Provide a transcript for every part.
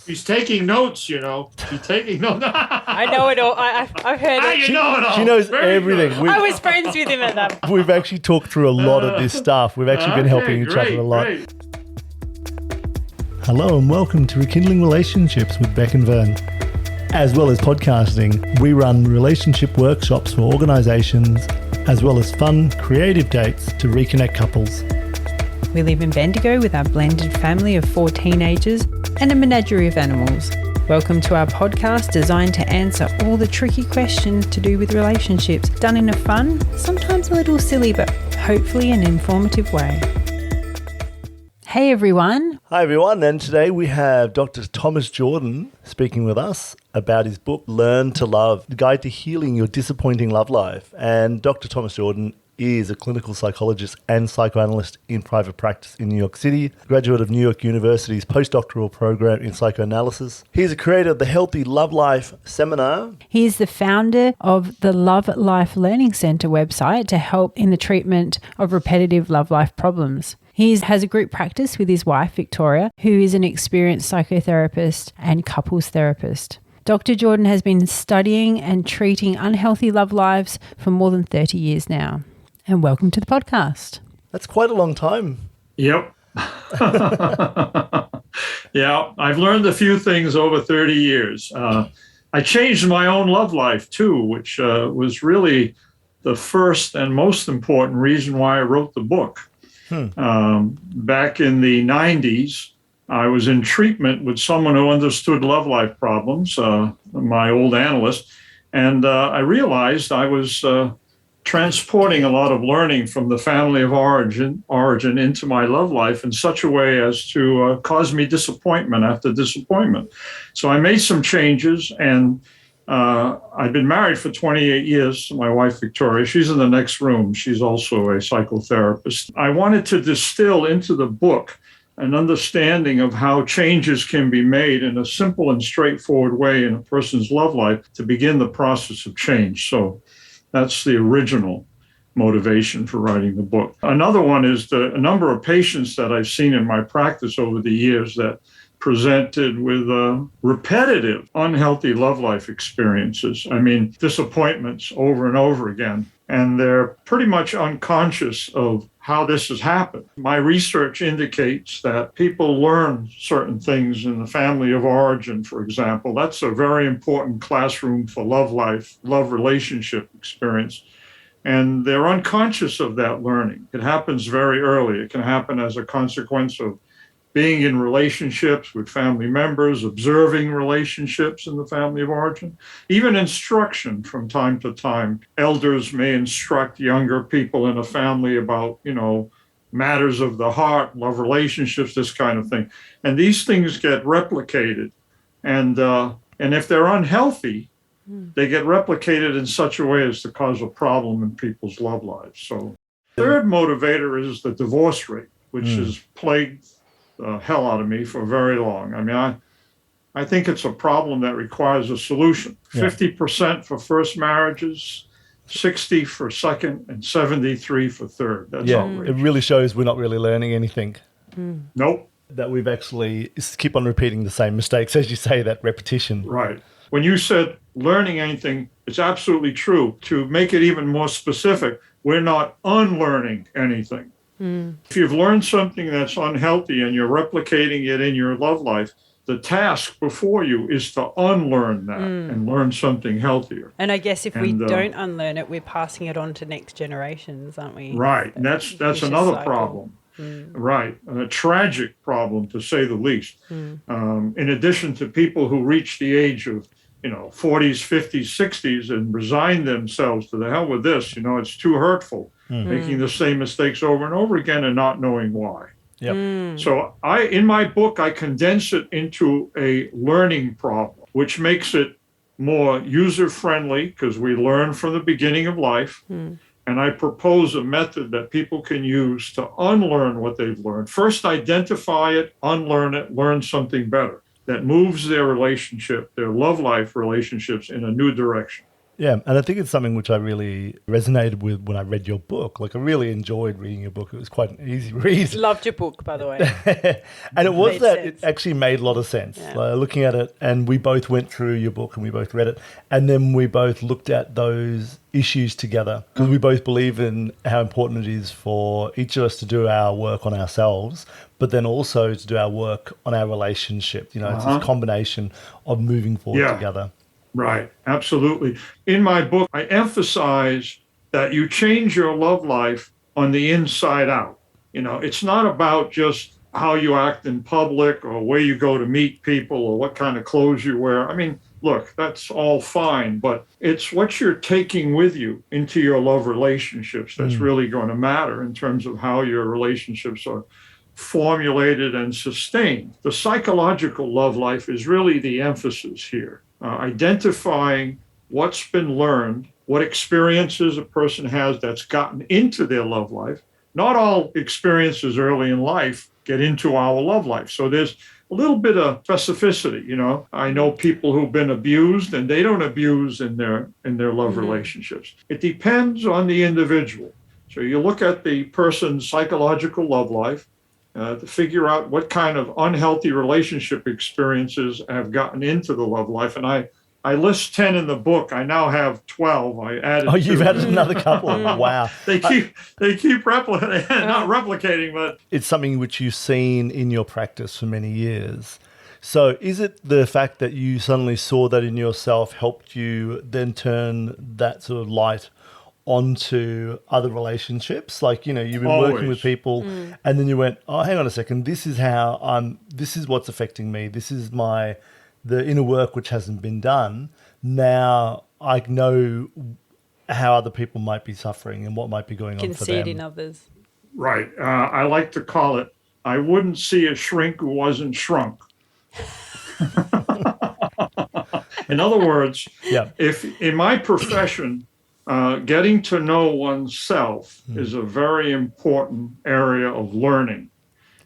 He's taking notes, He's taking notes. I know it all. I've heard it. You know it all. She knows Very everything. good. I was friends with him at that point. We've actually talked through a lot of this stuff. We've actually been helping each other a lot. Great. Hello and welcome to Rekindling Relationships with Beck and Vern. As well as podcasting, we run relationship workshops for organisations, as well as fun, creative dates to reconnect couples. We live in Bendigo with our blended family of 4 teenagers and a menagerie of animals. Welcome to our podcast designed to answer all the tricky questions to do with relationships, done in a fun, sometimes a little silly, but hopefully an informative way. Hey everyone. Hi everyone, and today we have Dr. Thomas Jordan speaking with us about his book, Learn to Love, The Guide to Healing Your Disappointing Love Life. And Dr. Thomas Jordan is a clinical psychologist and psychoanalyst in private practice in New York City, graduate of New York University's postdoctoral program in psychoanalysis. He's a creator of the Healthy Love Life seminar. He is the founder of the Love Life Learning Centre website to help in the treatment of repetitive love life problems. He has a group practice with his wife, Victoria, who is an experienced psychotherapist and couples therapist. Dr. Jordan has been studying and treating unhealthy love lives for more than 30 years now. And welcome to the podcast. That's quite a long time. Yep. Yeah, I've learned a few things over 30 years. I changed my own love life too, which was really the first and most important reason why I wrote the book. Back in the 90s, I was in treatment with someone who understood love life problems, my old analyst, and I realized I was transporting a lot of learning from the family of origin into my love life in such a way as to cause me disappointment after disappointment. So I made some changes, and I've been married for 28 years to my wife, Victoria. She's in the next room. She's also a psychotherapist. I wanted to distill into the book an understanding of how changes can be made in a simple and straightforward way in a person's love life to begin the process of change. So that's the original motivation for writing the book. Another one is a number of patients that I've seen in my practice over the years that presented with repetitive, unhealthy love life experiences. I mean, disappointments over and over again. And they're pretty much unconscious of how this has happened. My research indicates that people learn certain things in the family of origin, for example. That's a very important classroom for love life, love relationship experience. And they're unconscious of that learning. It happens very early. It can happen as a consequence of being in relationships with family members, observing relationships in the family of origin, even instruction from time to time. Elders may instruct younger people in a family about, matters of the heart, love relationships, this kind of thing. And these things get replicated. And if they're unhealthy, they get replicated in such a way as to cause a problem in people's love lives. So the third motivator is the divorce rate, which has plagued the hell out of me for very long. I mean, I think it's a problem that requires a solution. 50% for first marriages, 60 for second, and 73 for third. That's outrageous. It really shows we're not really learning anything. Nope. That we've actually keep on repeating the same mistakes, as you say, that repetition. Right. When you said learning anything, it's absolutely true. To make it even more specific, we're not unlearning anything. If you've learned something that's unhealthy and you're replicating it in your love life, the task before you is to unlearn that and learn something healthier. And I guess if we don't unlearn it, we're passing it on to next generations, aren't we? Right. And that's another problem. Right. A tragic problem, to say the least. In addition to people who reach the age of 40s, 50s, 60s and resign themselves to the hell with this, it's too hurtful. Making the same mistakes over and over again and not knowing why. So in my book, I condense it into a learning problem, which makes it more user-friendly because we learn from the beginning of life. And I propose a method that people can use to unlearn what they've learned. First, identify it, unlearn it, learn something better that moves their relationship, their love life relationships in a new direction. Yeah, and I think it's something which I really resonated with when I read your book. Like, I really enjoyed reading your book. It was quite an easy read. Loved your book, by the way. And it was Made that sense. it actually made a lot of sense. Yeah. Like, looking at it, and we both went through your book and we both read it. And then we both looked at those issues together because we both believe in how important it is for each of us to do our work on ourselves, but then also to do our work on our relationship. You know, it's this combination of moving forward together. Right, absolutely. In my book, I emphasize that you change your love life on the inside out. You know, it's not about just how you act in public or where you go to meet people or what kind of clothes you wear. I mean, look, that's all fine, but it's what you're taking with you into your love relationships that's really going to matter in terms of how your relationships are formulated and sustained. The psychological love life is really the emphasis here. Identifying what's been learned, what experiences a person has that's gotten into their love life. Not all experiences early in life get into our love life. So there's a little bit of specificity, you know. I know people who've been abused and they don't abuse in their love relationships. It depends on the individual. So you look at the person's psychological love life, to figure out what kind of unhealthy relationship experiences have gotten into the love life. And I list 10 in the book. I now have 12. I added. Oh, you've two. added another couple. Wow. They keep replicating, not replicating, but It's something which you've seen in your practice for many years. So is it the fact that you suddenly saw that in yourself helped you then turn that sort of light onto other relationships? Like, you know, you've been working with people and then you went, oh, hang on a second, this is what's affecting me. This is the inner work which hasn't been done. Now I know how other people might be suffering and what might be going on for them. Can see it in others. right. I like to call it, I wouldn't see a shrink who wasn't shrunk. In other words, if in my profession, getting to know oneself is a very important area of learning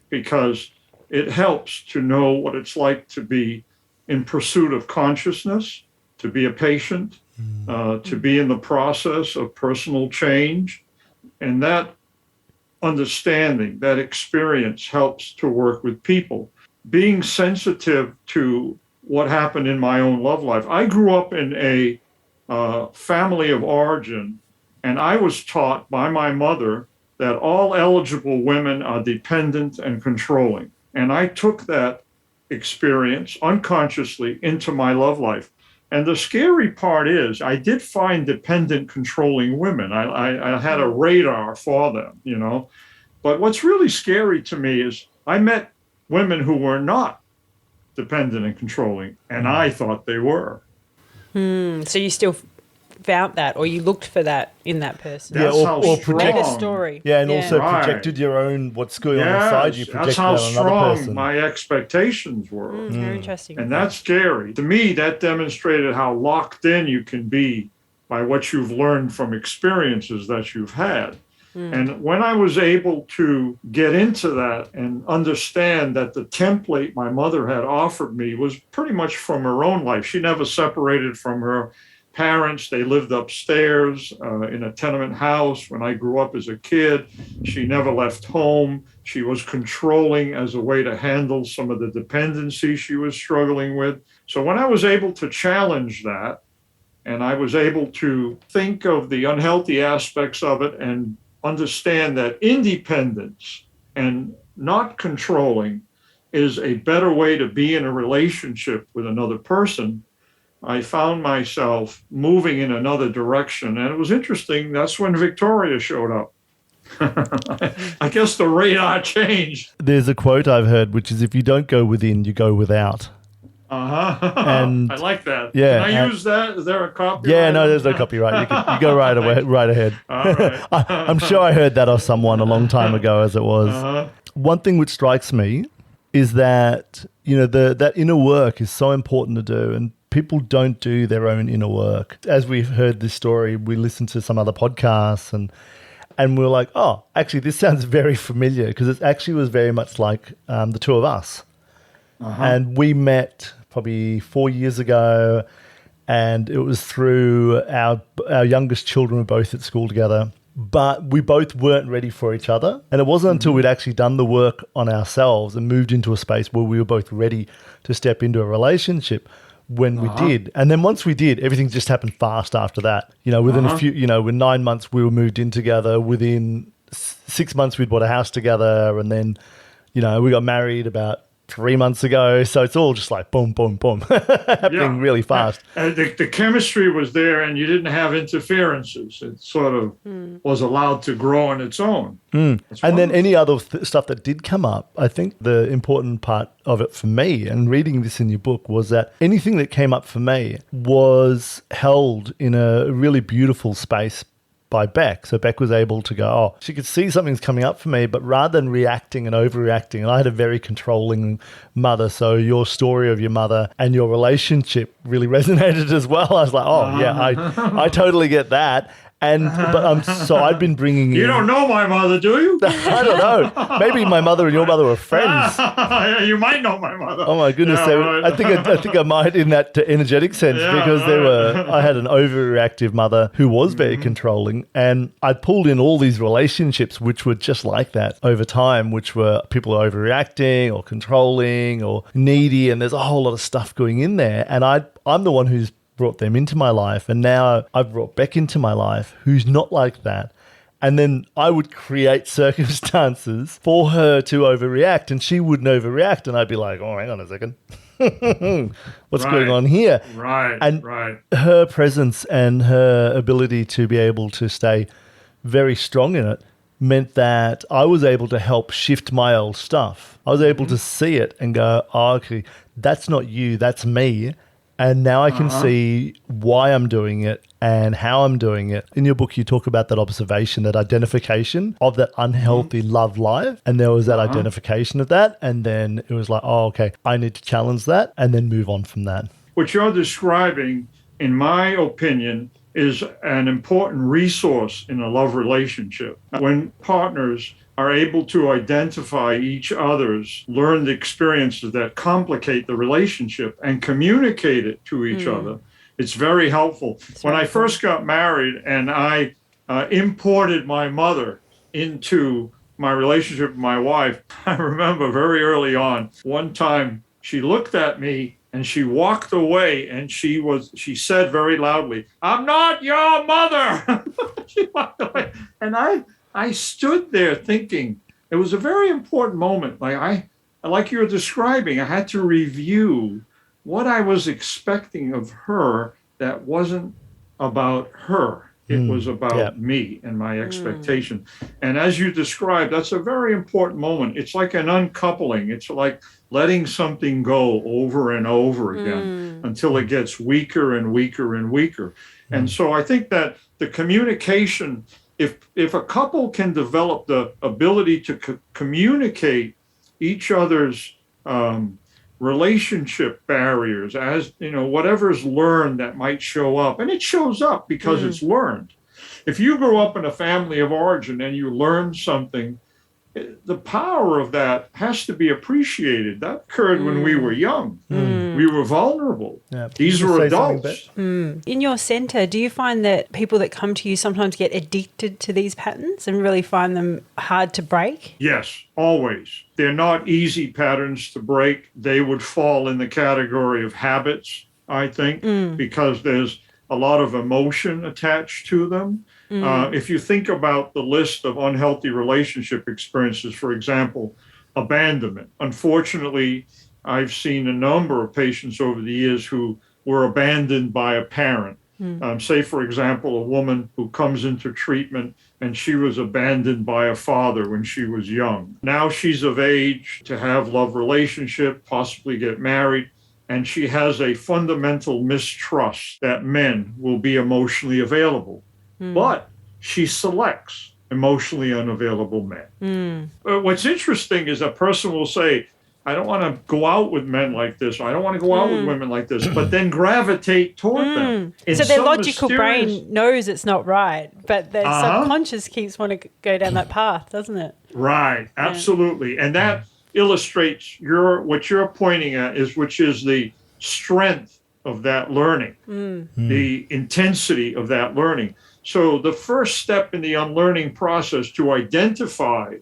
because it helps to know what it's like to be in pursuit of consciousness, to be a patient, to be in the process of personal change. And that understanding, that experience helps to work with people. Being sensitive to what happened in my own love life. I grew up in a family of origin, and I was taught by my mother that all eligible women are dependent and controlling. And I took that experience unconsciously into my love life. And the scary part is I did find dependent, controlling women. I had a radar for them, you know. But what's really scary to me is I met women who were not dependent and controlling, and I thought they were. So you still found that, or you looked for that in that person? That's how Made a strong. story. Yeah, and also Right. projected your own, what's going on inside you, projected that's how that on another strong person. my expectations were. Very interesting. And that's scary. To me, that demonstrated how locked in you can be by what you've learned from experiences that you've had. And when I was able to get into that and understand that the template my mother had offered me was pretty much from her own life. She never separated from her parents. They lived upstairs in a tenement house when I grew up as a kid. She never left home. She was controlling as a way to handle some of the dependency she was struggling with. So when I was able to challenge that, and I was able to think of the unhealthy aspects of it and understand that independence and not controlling is a better way to be in a relationship with another person, I found myself moving in another direction. And it was interesting. That's when Victoria showed up. I guess the radar changed. There's a quote I've heard, which is, if you don't go within, you go without. And I like that. yeah, Can I use that? Is there a copyright? Yeah, no, there's no copyright. You go right away, right ahead. All right. I'm sure I heard that of someone a long time ago, as it was. One thing which strikes me is that, you know, that inner work is so important to do, and people don't do their own inner work. As we've heard this story, we listened to some other podcasts, and we were like, oh, actually, this sounds very familiar, because it actually was very much like the two of us. And we met probably 4 years ago, And it was through our youngest children were both at school together. But we both weren't ready for each other. And it wasn't until we'd actually done the work on ourselves and moved into a space where we were both ready to step into a relationship when we did. And then once we did, everything just happened fast after that. Within a few, with 9 months, we were moved in together. Within 6 months, we'd bought a house together. And then, we got married about 3 months ago. So it's all just like boom, boom, boom, happening really fast. The chemistry was there and you didn't have interferences. It sort of was allowed to grow on its own. And then any other stuff that did come up, I think the important part of it for me, and reading this in your book, was that anything that came up for me was held in a really beautiful space by Beck. So Beck was able to go, she could see something's coming up for me, but rather than reacting and overreacting, and I had a very controlling mother, so your story of your mother and your relationship really resonated as well. I was like, I totally get that. So I'd been bringing in... You don't know my mother, do you? I don't know. Maybe my mother and your mother were friends. You might know my mother. Oh my goodness! Yeah, right. I think I might in that energetic sense, because I had an overreactive mother who was very controlling, and I pulled in all these relationships which were just like that over time, which were people overreacting or controlling or needy, and there's a whole lot of stuff going in there, and I'm the one who's brought them into my life, and now I've brought Beck into my life who's not like that. And then I would create circumstances for her to overreact, and she wouldn't overreact, and I'd be like, hang on a second. What's going on here? Right, and right. Her presence and her ability to be able to stay very strong in it meant that I was able to help shift my old stuff. I was able to see it and go, okay, that's not you, that's me. And now I can see why I'm doing it and how I'm doing it. In your book, you talk about that observation, that identification of that unhealthy love life. And there was that identification of that. And then it was like, okay, I need to challenge that and then move on from that. What you're describing, in my opinion, is an important resource in a love relationship. When partners are able to identify each other's learned experiences that complicate the relationship and communicate it to each other, it's very helpful. When I first got married and I imported my mother into my relationship with my wife, I remember very early on, one time she looked at me and she walked away and she said very loudly, "I'm not your mother." She walked away. And I stood there thinking, it was a very important moment. Like you were describing, I had to review what I was expecting of her that wasn't about her. It was about me and my expectation. And as you described, that's a very important moment. It's like an uncoupling. It's like letting something go over and over again until it gets weaker and weaker and weaker. And so I think that the communication, if a couple can develop the ability to communicate each other's relationship barriers, as whatever's learned that might show up, and it shows up because it's learned. If you grew up in a family of origin and you learned something, the power of that has to be appreciated. That occurred when we were young. We were vulnerable. These were adults. In your center, do you find that people that come to you sometimes get addicted to these patterns and really find them hard to break? Yes, always. They're not easy patterns to break. They would fall in the category of habits, I think, because there's a lot of emotion attached to them. If you think about the list of unhealthy relationship experiences, for example, abandonment. Unfortunately, I've seen a number of patients over the years who were abandoned by a parent. Say, for example, a woman who comes into treatment and she was abandoned by a father when she was young. Now she's of age to have love relationship, possibly get married, and she has a fundamental mistrust that men will be emotionally available. But she selects emotionally unavailable men. What's interesting is a person will say, I don't want to go out with men like this, or I don't want to go out with women like this, but then gravitate toward them. So their logical brain knows it's not right, but their subconscious keeps wanting to go down that path, doesn't it? Right, absolutely. And that illustrates what you're pointing at, which is the strength of that learning, the intensity of that learning. So the first step in the unlearning process to identify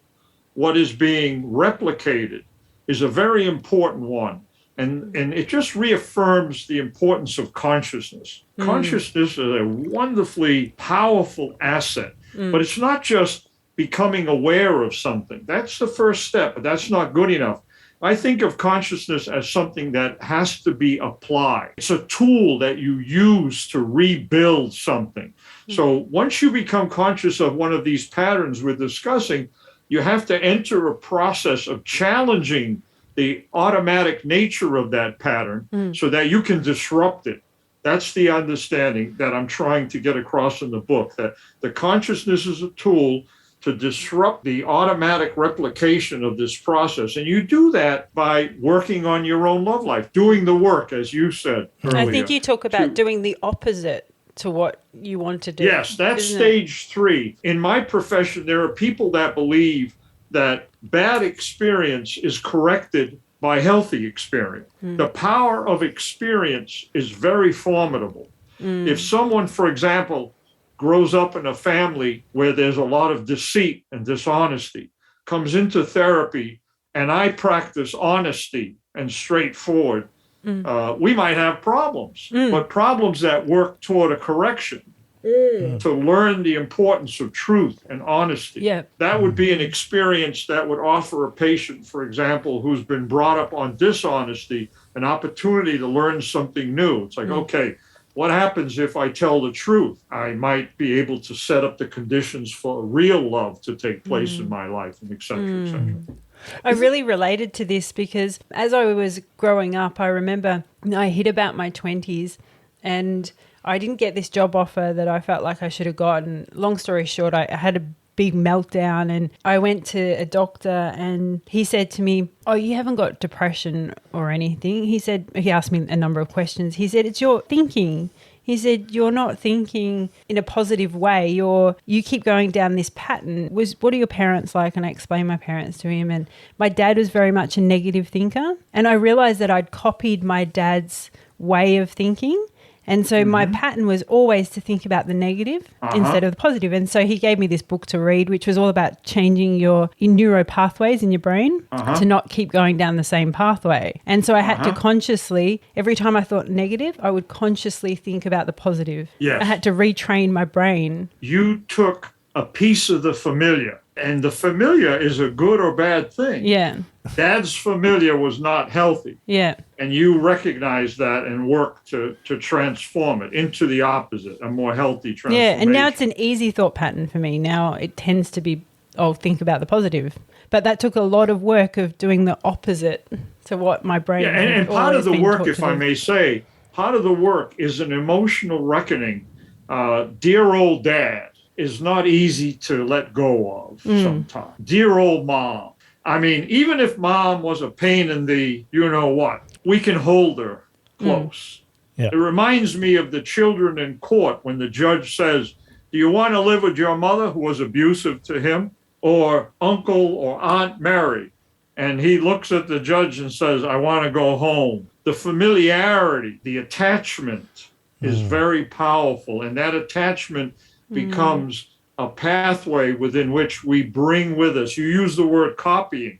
what is being replicated is a very important one. And it just reaffirms the importance of consciousness. Consciousness is a wonderfully powerful asset, but it's not just becoming aware of something. That's the first step, but that's not good enough. I think of consciousness as something that has to be applied. It's a tool that you use to rebuild something. So once you become conscious of one of these patterns we're discussing, you have to enter a process of challenging the automatic nature of that pattern so that you can disrupt it. That's the understanding that I'm trying to get across in the book, that the consciousness is a tool to disrupt the automatic replication of this process. And you do that by working on your own love life, doing the work, as you said earlier. I think you talk about doing the opposite to what you want to do. Yes, that's stage 3. In my profession, there are people that believe that bad experience is corrected by healthy experience. The power of experience is very formidable. If someone, for example, grows up in a family where there's a lot of deceit and dishonesty, comes into therapy, and I practice honesty and straightforward, we might have problems, but problems that work toward a correction. To learn the importance of truth and honesty. That would be an experience that would offer a patient, for example, who's been brought up on dishonesty, an opportunity to learn something new. It's like, okay, what happens if I tell the truth? I might be able to set up the conditions for real love to take place in my life, and et cetera, et cetera. I really related to this because as I was growing up, I remember I hit about my 20s and I didn't get this job offer that I felt like I should have gotten. Long story short, I had a big meltdown and I went to a doctor and he said to me, "Oh, you haven't got depression or anything." He asked me a number of questions. He said, "It's your thinking." He said, "You're not thinking in a positive way. You keep going down this pattern. What are your parents like?" And I explained my parents to him. And my dad was very much a negative thinker. And I realized that I'd copied my dad's way of thinking. And so my pattern was always to think about the negative instead of the positive. And so he gave me this book to read, which was all about changing your neuro pathways in your brain to not keep going down the same pathway. And so I had to consciously, every time I thought negative, I would consciously think about the positive. Yes. I had to retrain my brain. You took a piece of the familiar, and the familiar is a good or bad thing. Yeah. Dad's familiar was not healthy. Yeah. And you recognized that and worked to transform it into the opposite, a more healthy transformation. Yeah, and now it's an easy thought pattern for me. Now it tends to be, think about the positive. But that took a lot of work of doing the opposite to what my brain had and part of the been work, taught if to I do. may say, part of the work is an emotional reckoning. Dear old dad is not easy to let go of sometimes. Dear old mom. I mean, even if mom was a pain in the you-know-what, we can hold her close. Yeah. It reminds me of the children in court when the judge says, "Do you want to live with your mother who was abusive to him, or Uncle or Aunt Mary?" And he looks at the judge and says, "I want to go home." The familiarity, the attachment is very powerful, and that attachment becomes a pathway within which we bring with us. You use the word copying.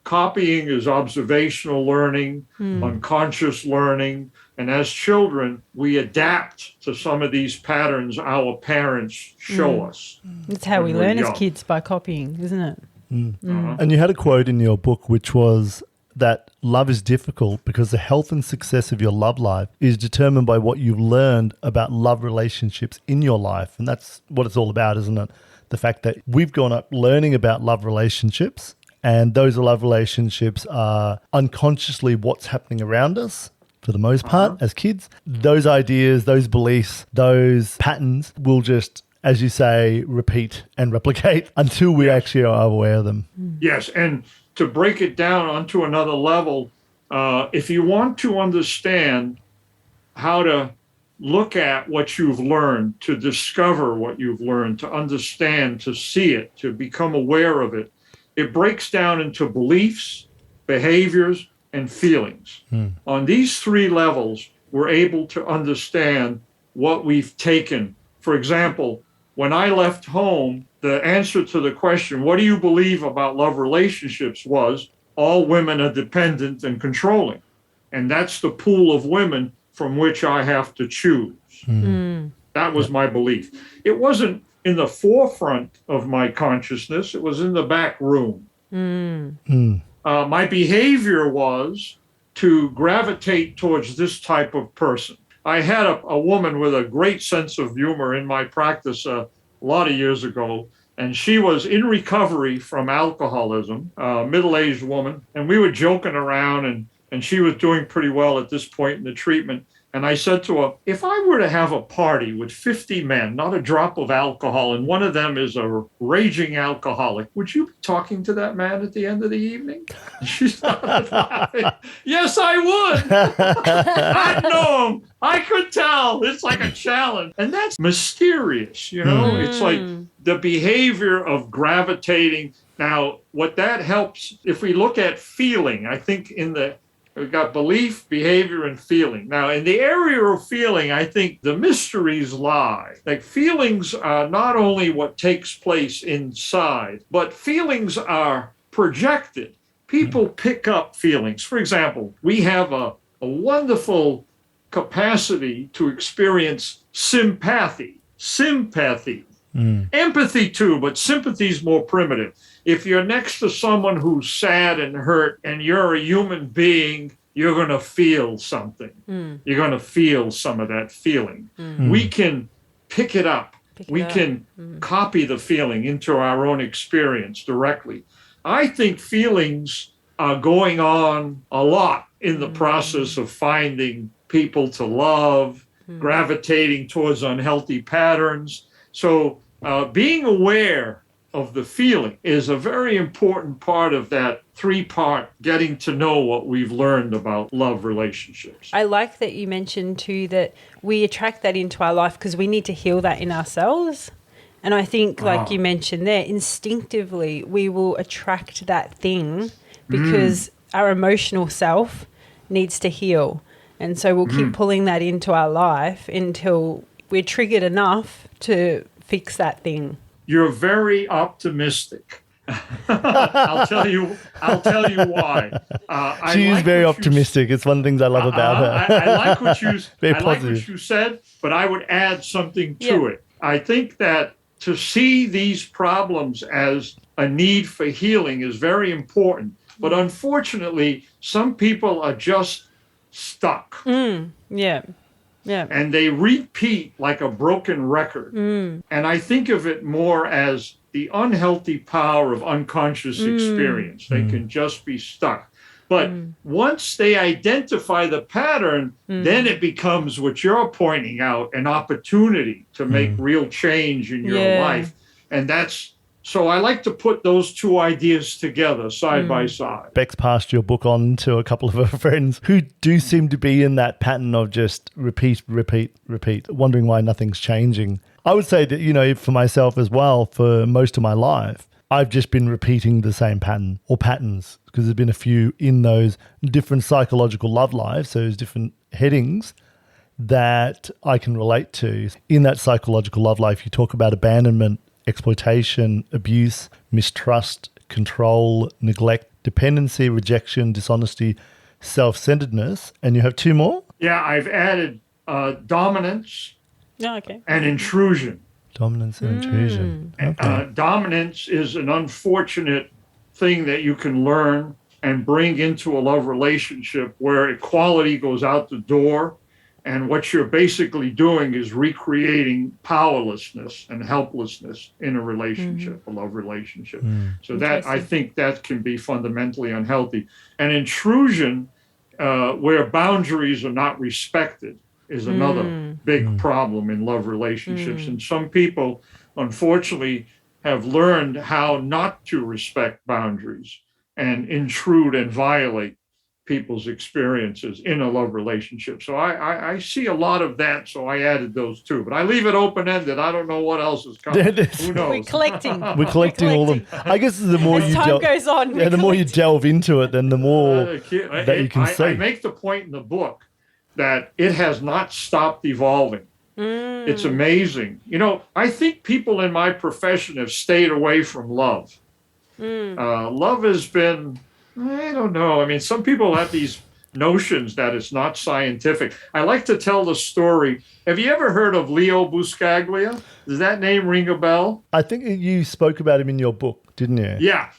Copying is observational learning, unconscious learning. And as children, we adapt to some of these patterns our parents show us. That's how we when we're learn as young. kids, by copying, isn't it? And you had a quote in your book which was that love is difficult because the health and success of your love life is determined by what you've learned about love relationships in your life. And that's what it's all about, isn't it? The fact that we've grown up learning about love relationships, and those love relationships are unconsciously what's happening around us for the most part as kids. Those ideas, those beliefs, those patterns will just, as you say, repeat and replicate until we actually are aware of them. Yes, and to break it down onto another level, if you want to understand how to look at what you've learned, to discover what you've learned, to understand, to see it, to become aware of it, it breaks down into beliefs, behaviors, and feelings. On these 3 levels, we're able to understand what we've taken. For example, when I left home, the answer to the question, what do you believe about love relationships, was all women are dependent and controlling. And that's the pool of women from which I have to choose. That was my belief. It wasn't in the forefront of my consciousness. It was in the back room. My behavior was to gravitate towards this type of person. I had a woman with a great sense of humor in my practice a lot of years ago, and she was in recovery from alcoholism, a middle-aged woman, and we were joking around, and she was doing pretty well at this point in the treatment. And I said to her, if I were to have a party with 50 men, not a drop of alcohol, and one of them is a raging alcoholic, would you be talking to that man at the end of the evening? And she started laughing. Yes, I would. I know him. I could tell. It's like a challenge. And that's mysterious, you know? It's like the behavior of gravitating. Now, what that helps, if we look at feeling, I think we've got belief, behavior, and feeling. Now, in the area of feeling, I think the mysteries lie. Like, feelings are not only what takes place inside, but feelings are projected. People pick up feelings. For example, we have a wonderful capacity to experience sympathy. Empathy too, but sympathy is more primitive. If you're next to someone who's sad and hurt and you're a human being, you're going to feel something. You're going to feel some of that feeling. We can pick it up. We can copy the feeling into our own experience directly. I think feelings are going on a lot in the process of finding people to love, gravitating towards unhealthy patterns. So being aware of the feeling is a very important part of that 3-part getting to know what we've learned about love relationships. I like that you mentioned too that we attract that into our life because we need to heal that in ourselves. And I think, like you mentioned there, instinctively we will attract that thing because our emotional self needs to heal. And so we'll keep pulling that into our life until we're triggered enough to fix that thing. You're very optimistic. I'll tell you why. She is very optimistic. It's one of the things I love about her. I like what you Very I like positive. what you said, but I would add something to it. I think that to see these problems as a need for healing is very important. But unfortunately, some people are just stuck. And they repeat like a broken record. And I think of it more as the unhealthy power of unconscious experience. They can just be stuck. But once they identify the pattern, then it becomes what you're pointing out, an opportunity to make real change in your life. And so I like to put those two ideas together side by side. Beck's passed your book on to a couple of her friends who do seem to be in that pattern of just repeat, wondering why nothing's changing. I would say that, you know, for myself as well, for most of my life, I've just been repeating the same pattern or patterns because there's been a few in those different psychological love lives, those different headings that I can relate to. In that psychological love life, you talk about abandonment, exploitation, abuse, mistrust, control, neglect, dependency, rejection, dishonesty, self-centeredness. And you have 2 more? Yeah, I've added dominance and intrusion. Dominance and intrusion. Okay. Dominance is an unfortunate thing that you can learn and bring into a love relationship where equality goes out the door. And what you're basically doing is recreating powerlessness and helplessness in a relationship, a love relationship. So that, I think that can be fundamentally unhealthy. And intrusion, where boundaries are not respected, is another big problem in love relationships. And some people, unfortunately, have learned how not to respect boundaries and intrude and violate people's experiences in a love relationship. So I see a lot of that, so I added those 2. But I leave it open-ended. I don't know what else is coming. Who knows? We're collecting. We're collecting all of them. I guess the more As time goes on, the more you delve into it, then the more that you can see. I make the point in the book that it has not stopped evolving. It's amazing. I think people in my profession have stayed away from love. Love has been, I don't know. I mean, some people have these notions that it's not scientific. I like to tell the story. Have you ever heard of Leo Buscaglia? Does that name ring a bell? I think you spoke about him in your book, didn't you? Yeah.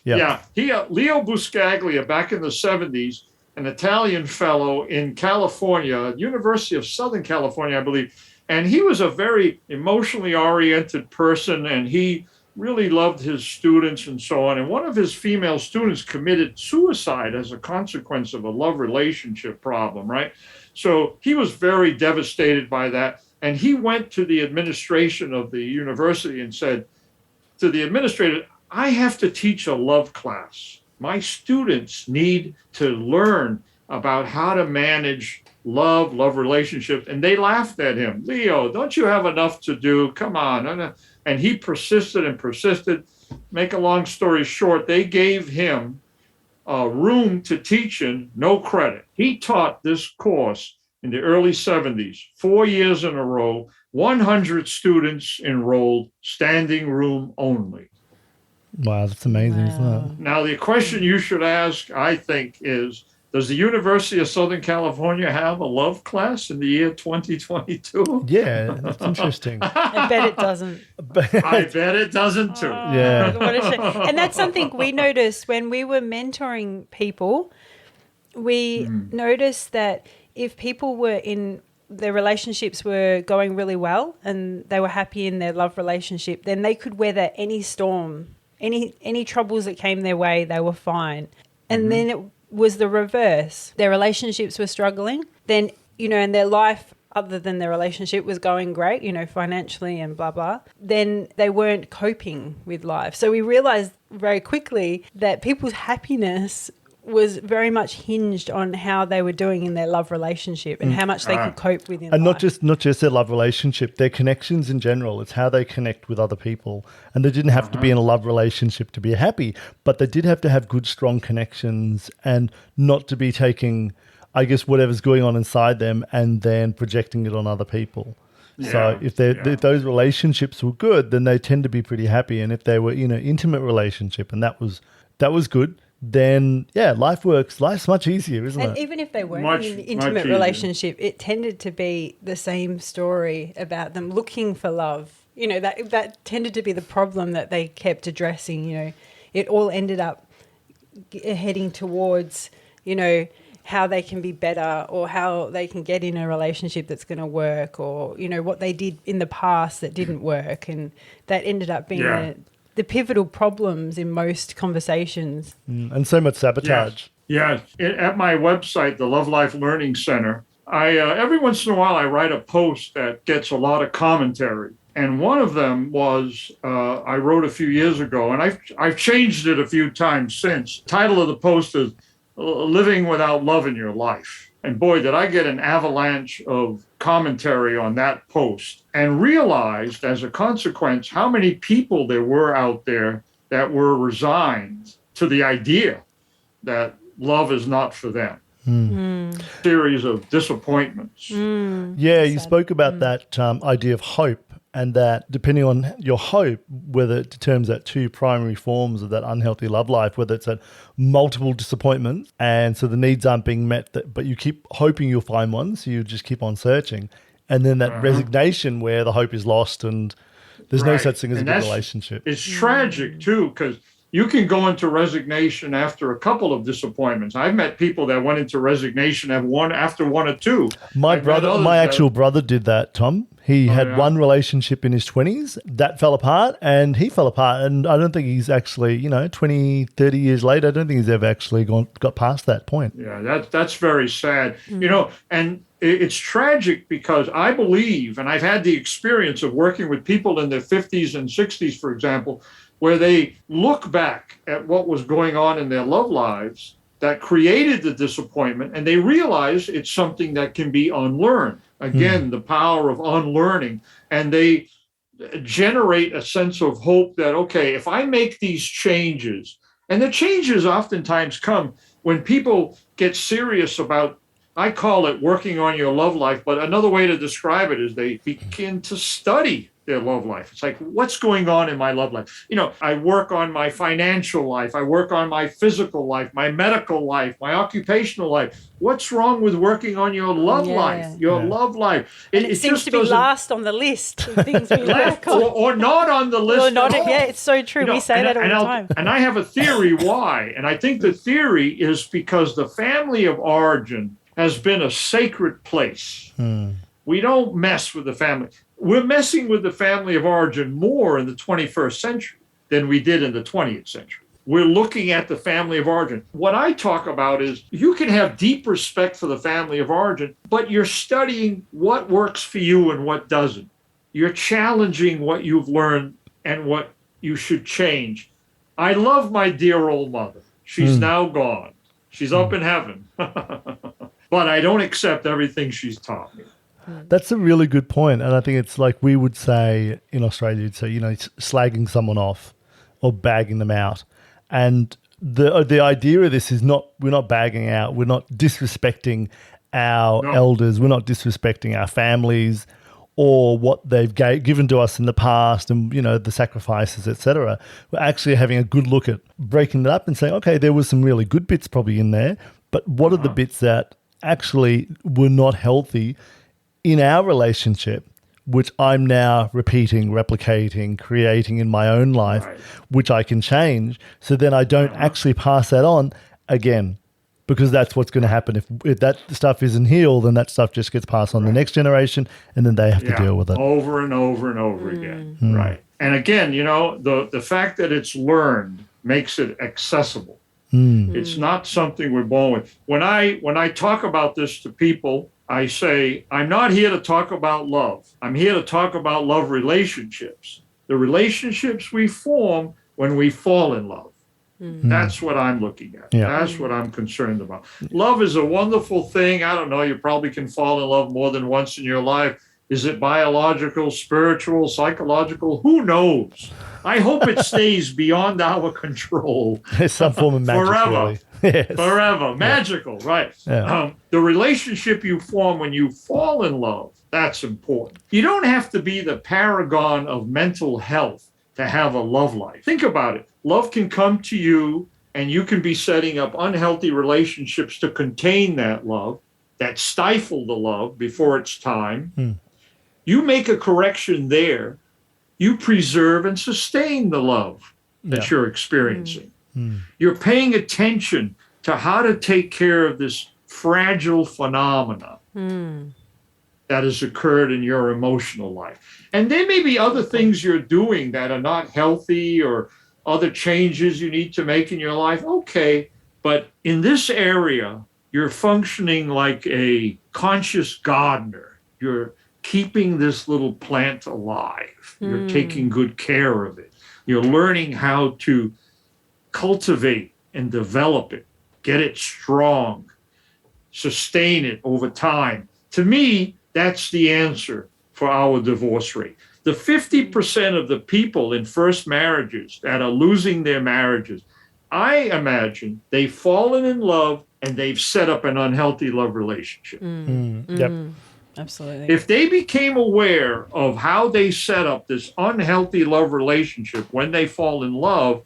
Leo Buscaglia, back in the 70s, an Italian fellow in California, University of Southern California, I believe. And he was a very emotionally oriented person, and he really loved his students and so on. And one of his female students committed suicide as a consequence of a love relationship problem, right? So he was very devastated by that. And he went to the administration of the university and said to the administrator, I have to teach a love class. My students need to learn about how to manage love relationships. And they laughed at him. Leo, don't you have enough to do? Come on. And he persisted and persisted. Make a long story short, they gave him room to teach in, no credit. He taught this course in the early 70s, 4 years in a row, 100 students enrolled, standing room only. Wow, that's amazing, isn't it? Now, the question you should ask, I think, is, does the University of Southern California have a love class in the year 2022? Yeah, that's interesting. I bet it doesn't. I bet it doesn't too. Yeah. What a shame. And that's something we noticed when we were mentoring people. We noticed that if people were in their relationships were going really well and they were happy in their love relationship, then they could weather any storm, any troubles that came their way, they were fine. And then it was the reverse. Their relationships were struggling, then, and their life other than their relationship was going great, financially and blah, blah, then they weren't coping with life. So we realized very quickly that people's happiness was very much hinged on how they were doing in their love relationship and how much they could cope with in and life. not just their love relationship, their connections in general. It's how they connect with other people. And they didn't have to be in a love relationship to be happy, but they did have to have good, strong connections and not to be taking, I guess, whatever's going on inside them and then projecting it on other people. Yeah, so if those relationships were good, then they tend to be pretty happy. And if they were in an intimate relationship and that was good, then life's much easier, isn't it? And even if they weren't in an intimate relationship, it tended to be the same story about them looking for love. That tended to be the problem that they kept addressing. It all ended up heading towards, how they can be better or how they can get in a relationship that's going to work, or, what they did in the past that didn't work. And that ended up being the pivotal problems in most conversations. And so much sabotage. Yeah. At my website, the Love Life Learning Center, I every once in a while I write a post that gets a lot of commentary. And one of them was I wrote a few years ago, and I've changed it a few times since. The title of the post is Living Without Love in Your Life. And boy, did I get an avalanche of commentary on that post, and realized as a consequence how many people there were out there that were resigned to the idea that love is not for them. Series of disappointments. Yeah, you spoke about that idea of hope, and that depending on your hope, whether it determines that two primary forms of that unhealthy love life, whether it's at multiple disappointments, and so the needs aren't being met, but you keep hoping you'll find one, so you just keep on searching. And then that resignation where the hope is lost and there's no such thing as a good relationship. It's tragic too, because you can go into resignation after a couple of disappointments. I've met people that went into resignation after one or two. My actual brother did that, Tom. He had one relationship in his 20s that fell apart, and he fell apart. And I don't think he's actually, 20, 30 years later, I don't think he's ever actually got past that point. Yeah, that's very sad. And it's tragic because I believe, and I've had the experience of working with people in their 50s and 60s, for example, where they look back at what was going on in their love lives that created the disappointment, and they realize it's something that can be unlearned. Again, the power of unlearning. And they generate a sense of hope that, okay, if I make these changes, and the changes oftentimes come when people get serious about I call it working on your love life, but another way to describe it is they begin to study their love life. It's like, what's going on in my love life? I work on my financial life. I work on my physical life, my medical life, my occupational life. What's wrong with working on your love life, your love life? And it seems to be last on the list of things we work on. Or not on the list Or not, at all. yeah, it's so true. We say that all the time. And I have a theory why. And I think the theory is because the family of origin has been a sacred place. We don't mess with the family. We're messing with the family of origin more in the 21st century than we did in the 20th century. We're looking at the family of origin. What I talk about is you can have deep respect for the family of origin, but you're studying what works for you and what doesn't. You're challenging what you've learned and what you should change. I love my dear old mother. She's now gone. She's up in heaven. But I don't accept everything she's taught me. That's a really good point. And I think it's like we would say in Australia, you'd say, slagging someone off or bagging them out. And the idea of this is we're not bagging out. We're not disrespecting our elders. We're not disrespecting our families or what they've given to us in the past and, the sacrifices, etc. We're actually having a good look at breaking it up and saying, okay, there was some really good bits probably in there, but what are the bits that actually were not healthy in our relationship, which I'm now repeating, replicating, creating in my own life, which I can change. So then I don't actually pass that on again, because that's what's going to happen. If that stuff isn't healed, then that stuff just gets passed on to the next generation, and then they have to deal with it. Over and over and over again. Right. And again, the fact that it's learned makes it accessible. It's not something we're born with. When I talk about this to people, I say, I'm not here to talk about love. I'm here to talk about love relationships. The relationships we form when we fall in love. That's what I'm looking at. That's what I'm concerned about. Love is a wonderful thing. I don't know, you probably can fall in love more than once in your life. Is it biological, spiritual, psychological? Who knows? I hope it stays beyond our control. It's some form of magic, forever. really. Yes. Forever. Magical, right. Yeah. The relationship you form when you fall in love, that's important. You don't have to be the paragon of mental health to have a love life. Think about it. Love can come to you and you can be setting up unhealthy relationships to contain that love, that stifle the love before it's time. You make a correction there, you preserve and sustain the love that you're experiencing. You're paying attention to how to take care of this fragile phenomena that has occurred in your emotional life. And there may be other things you're doing that are not healthy or other changes you need to make in your life. Okay, but in this area, you're functioning like a conscious gardener. You're keeping this little plant alive. You're taking good care of it. You're learning how to cultivate and develop it, get it strong, sustain it over time. To me, that's the answer for our divorce rate. The 50% of the people in first marriages that are losing their marriages, I imagine they've fallen in love and they've set up an unhealthy love relationship. Yep. Absolutely. If they became aware of how they set up this unhealthy love relationship when they fall in love,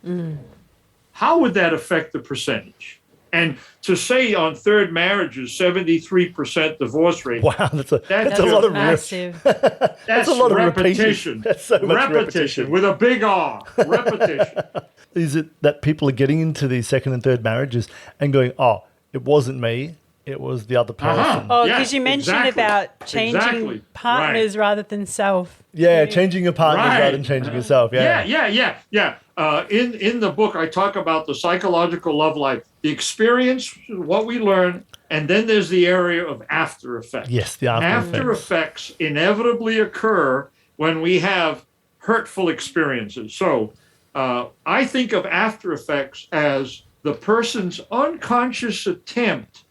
how would that affect the percentage? And to say on third marriages, 73% divorce rate. Wow, that's a lot of massive. That's a lot of repetition. That's so much repetition. With a big R. Repetition. Is it that people are getting into these second and third marriages and going, oh, it wasn't me, it was the other person? Oh, because you mentioned about changing partners rather than self. Yeah, changing your partner rather than changing yourself. Yeah. In the book, I talk about the psychological love life, the experience, what we learn, and then there's the area of after effects. Yes, the after effects inevitably occur when we have hurtful experiences. So I think of after effects as the person's unconscious attempt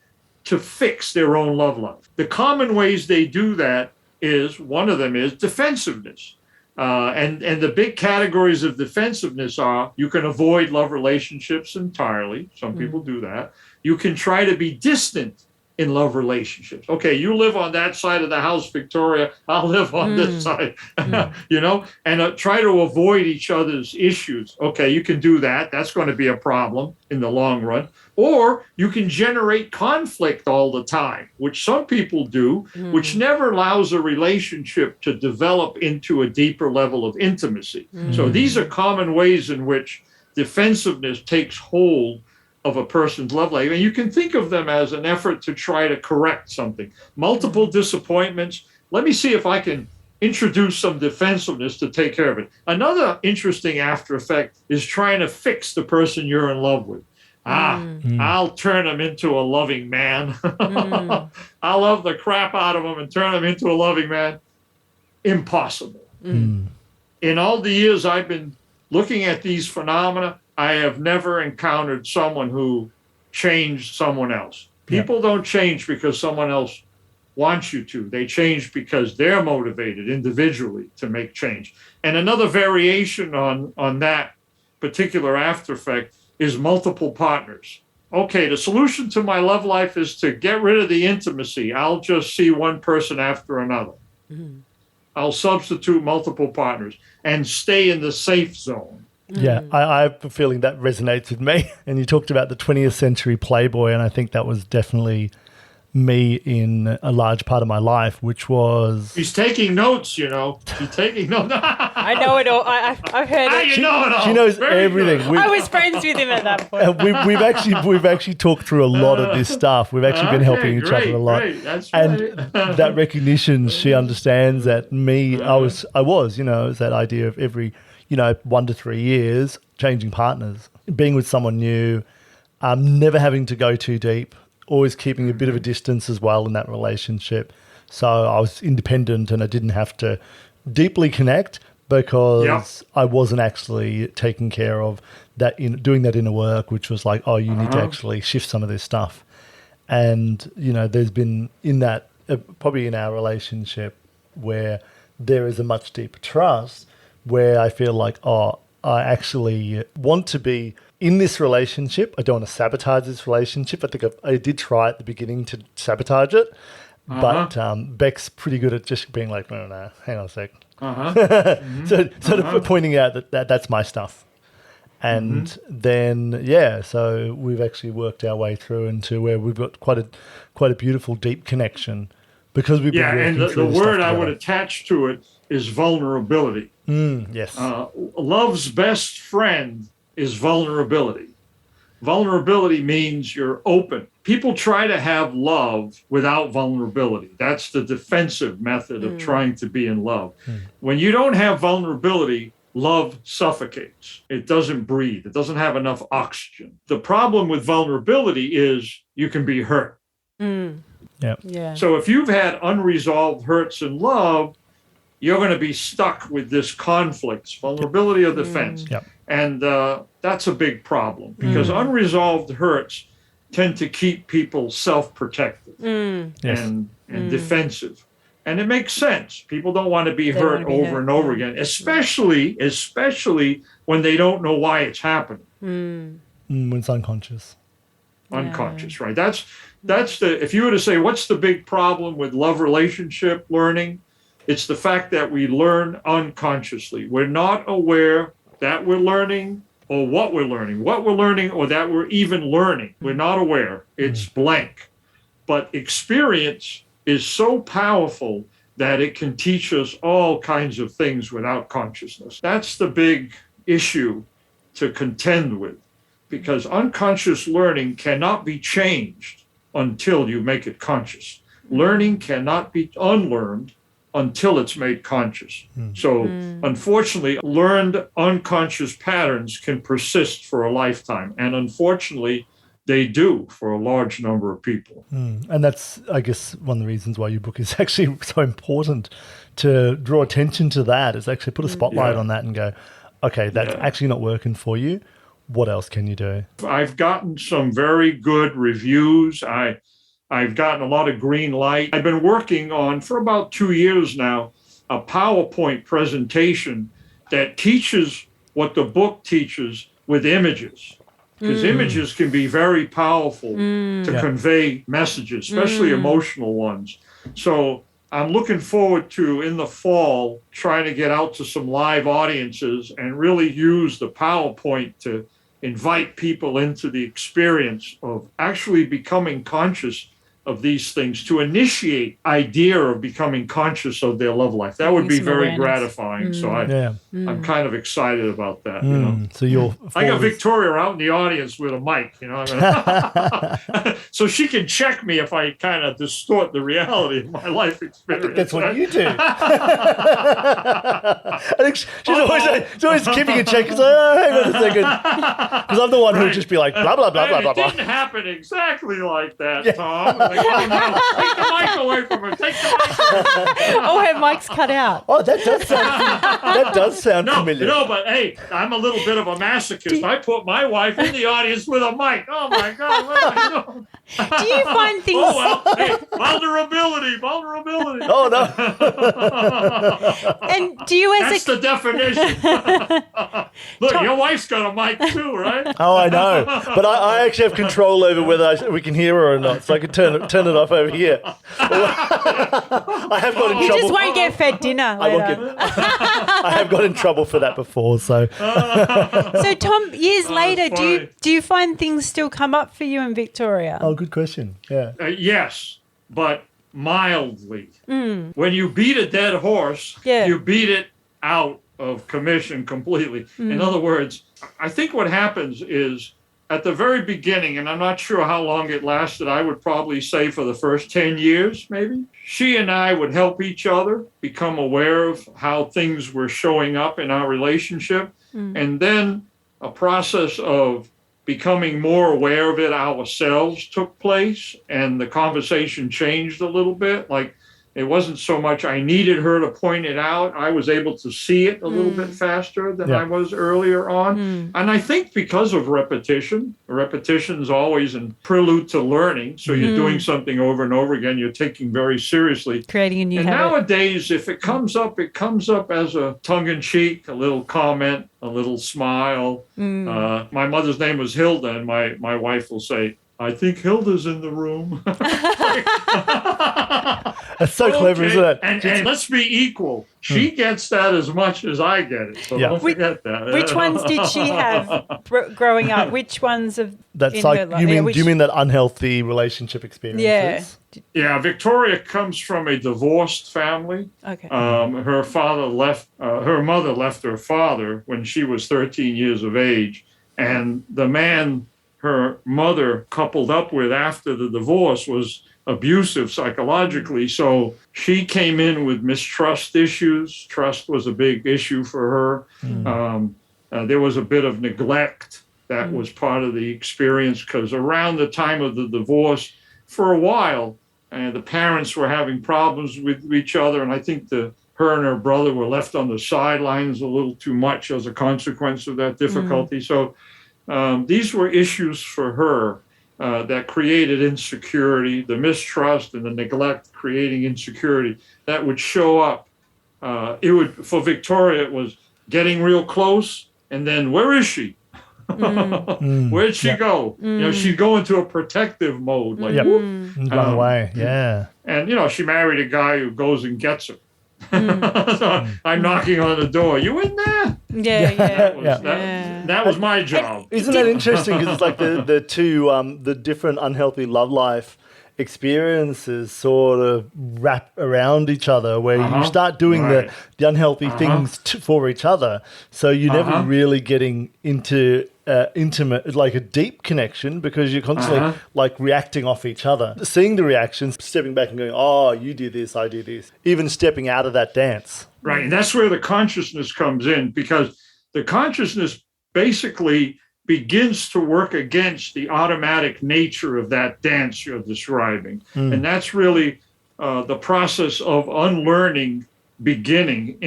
to fix their own love life. The common ways they do that is, one of them is defensiveness. And the big categories of defensiveness are, you can avoid love relationships entirely. Some people do that. You can try to be distant in love relationships. Okay, you live on that side of the house, Victoria. I'll live on this side, and try to avoid each other's issues. Okay, you can do that. That's going to be a problem in the long run. Or you can generate conflict all the time, which some people do, which never allows a relationship to develop into a deeper level of intimacy. So these are common ways in which defensiveness takes hold of a person's love life. And you can think of them as an effort to try to correct something. Multiple disappointments. Let me see if I can introduce some defensiveness to take care of it. Another interesting after effect is trying to fix the person you're in love with. I'll turn him into a loving man. I'll love the crap out of him and turn him into a loving man. Impossible. In all the years I've been looking at these phenomena, I have never encountered someone who changed someone else. People don't change because someone else wants you to. They change because they're motivated individually to make change. And another variation on that particular after effect is multiple partners. Okay, the solution to my love life is to get rid of the intimacy. I'll just see one person after another. I'll substitute multiple partners and stay in the safe zone. Yeah, I have a feeling that resonates with me. And you talked about the 20th century playboy, and I think that was definitely me in a large part of my life, which was... He's taking notes, He's taking notes. I know it all. I've heard it. You know it all. She knows Very everything. good. I was friends with him at that point. We've actually talked through a lot of this stuff. We've actually been helping each other a lot. Great. That's And right. that recognition, she understands that I was, it's that idea of every, 1 to 3 years, changing partners, being with someone new, never having to go too deep, always keeping a bit of a distance as well in that relationship. So I was independent and I didn't have to deeply connect because I wasn't actually taking care of that, doing that inner work, which was like, oh, you need to actually shift some of this stuff. And, there's been in that, probably in our relationship where there is a much deeper trust where I feel like, oh, I actually want to be in this relationship. I don't want to sabotage this relationship. I think I did try at the beginning to sabotage it, but Beck's pretty good at just being like, no, hang on a sec. So sort of pointing out that that's my stuff. And then, so we've actually worked our way through into where we've got quite a beautiful, deep connection because we've been working and through the this word stuff I would together. attach to it is vulnerability. Yes. Love's best friend is vulnerability. Vulnerability means you're open. People try to have love without vulnerability. That's the defensive method of trying to be in love. When you don't have vulnerability, love suffocates. It doesn't breathe. It doesn't have enough oxygen. The problem with vulnerability is you can be hurt. Yeah. So if you've had unresolved hurts in love, you're going to be stuck with this conflict, vulnerability or defense. And that's a big problem because unresolved hurts tend to keep people self-protective and defensive. And it makes sense. People don't want to be hurt over and over again, especially when they don't know why it's happening. When it's unconscious. Unconscious, right? That's if you were to say, what's the big problem with love relationship learning? It's the fact that we learn unconsciously. We're not aware that we're learning or what we're learning or that we're even learning. We're not aware. It's blank. But experience is so powerful that it can teach us all kinds of things without consciousness. That's the big issue to contend with, because unconscious learning cannot be changed until you make it conscious. Learning cannot be unlearned until it's made conscious. So unfortunately, learned unconscious patterns can persist for a lifetime. And unfortunately, they do for a large number of people. And that's, I guess, one of the reasons why your book is actually so important, to draw attention to that, is actually put a spotlight on that and go, okay, that's actually not working for you. What else can you do? I've gotten some very good reviews. I've gotten a lot of green light. I've been working on, for about 2 years now, a PowerPoint presentation that teaches what the book teaches with images. because images can be very powerful to convey messages, especially emotional ones. So I'm looking forward to, in the fall, trying to get out to some live audiences and really use the PowerPoint to invite people into the experience of actually becoming conscious of these things, to initiate idea of becoming conscious of their love life. That would be very gratifying. So I'm kind of excited about that. You know? So I got Victoria out in the audience with a mic, you know, so she can check me if I kind of distort the reality of my life experience. That's what you do. I think she's always keeping a check. She's like, oh, hang on a second. Because I'm the one who would just be like, blah, blah, blah, blah, blah, blah. It didn't happen exactly like that, Tom. Like, oh, no, take the mic away from her. Take the mic away from her. Oh, her mic's cut out. Oh, that does sound familiar. No, but hey, I'm a little bit of a masochist. I put my wife in the audience with a mic. Oh, my God. What am I doing? Do you find things... Oh, well, hey, vulnerability. Oh, no. And do you That's the definition. Look, your wife's got a mic too, right? Oh, I know. But I actually have control over whether we can hear her or not, so I can turn it off over here. I have got in trouble. You just won't get fed dinner later. I have got in trouble for that before, so... So, Tom, years later, do you find things still come up for you in Victoria? Oh, good question. Yeah. Yes, but mildly. When you beat a dead horse, you beat it out of commission completely. In other words, I think what happens is at the very beginning, and I'm not sure how long it lasted, I would probably say for the first 10 years, maybe, she and I would help each other become aware of how things were showing up in our relationship. And then a process of becoming more aware of it ourselves took place, and the conversation changed a little bit. Like, it wasn't so much I needed her to point it out. I was able to see it a little bit faster than I was earlier on. And I think because of repetition is always a prelude to learning. So you're doing something over and over again. You're taking very seriously. Creating a new habit. Nowadays, if it comes up as a tongue-in-cheek, a little comment, a little smile. My mother's name was Hilda, and my wife will say, I think Hilda's in the room. That's so clever, isn't it? And let's be equal. She gets that as much as I get it. So don't forget that. Which ones did she have growing up? Which ones of that's like do you mean that unhealthy relationship experiences? Yeah, Victoria comes from a divorced family. Okay. Her father left. Her mother left her father when she was 13 years of age, and the man her mother coupled up with after the divorce was abusive psychologically. So she came in with mistrust issues. Trust was a big issue for her. There was a bit of neglect that was part of the experience, because around the time of the divorce, for a while, the parents were having problems with each other. And I think her and her brother were left on the sidelines a little too much as a consequence of that difficulty. So these were issues for her that created insecurity, the mistrust and the neglect creating insecurity that would show up. For Victoria, it was getting real close, and then where is she? Where'd she go? You know, she'd go into a protective mode, like run away. Yeah. And she married a guy who goes and gets her. So I'm knocking on the door. You in there? That was my job. Isn't that interesting? Because it's like the two the different unhealthy love life experiences sort of wrap around each other, where you start doing the unhealthy things for each other. So you're never really getting into intimate, like a deep connection, because you're constantly like reacting off each other, seeing the reactions, stepping back and going, oh, you do this, I do this, even stepping out of that dance. Right. And that's where the consciousness comes in, because the consciousness basically begins to work against the automatic nature of that dance you're describing. And that's really the process of unlearning beginning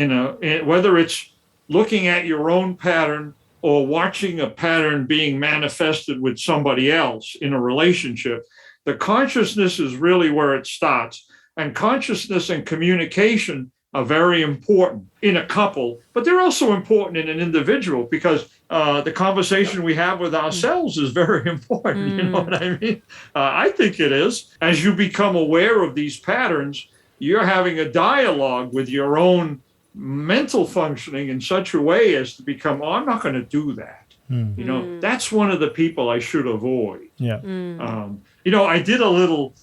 whether it's looking at your own pattern or watching a pattern being manifested with somebody else in a relationship. The consciousness is really where it starts. And consciousness and communication are very important in a couple, but they're also important in an individual, because the conversation we have with ourselves is very important. You know what I mean? I think it is. As you become aware of these patterns, you're having a dialogue with your own mental functioning in such a way as to become, oh, I'm not going to do that. You know, that's one of the people I should avoid. Yeah. You know, I did a little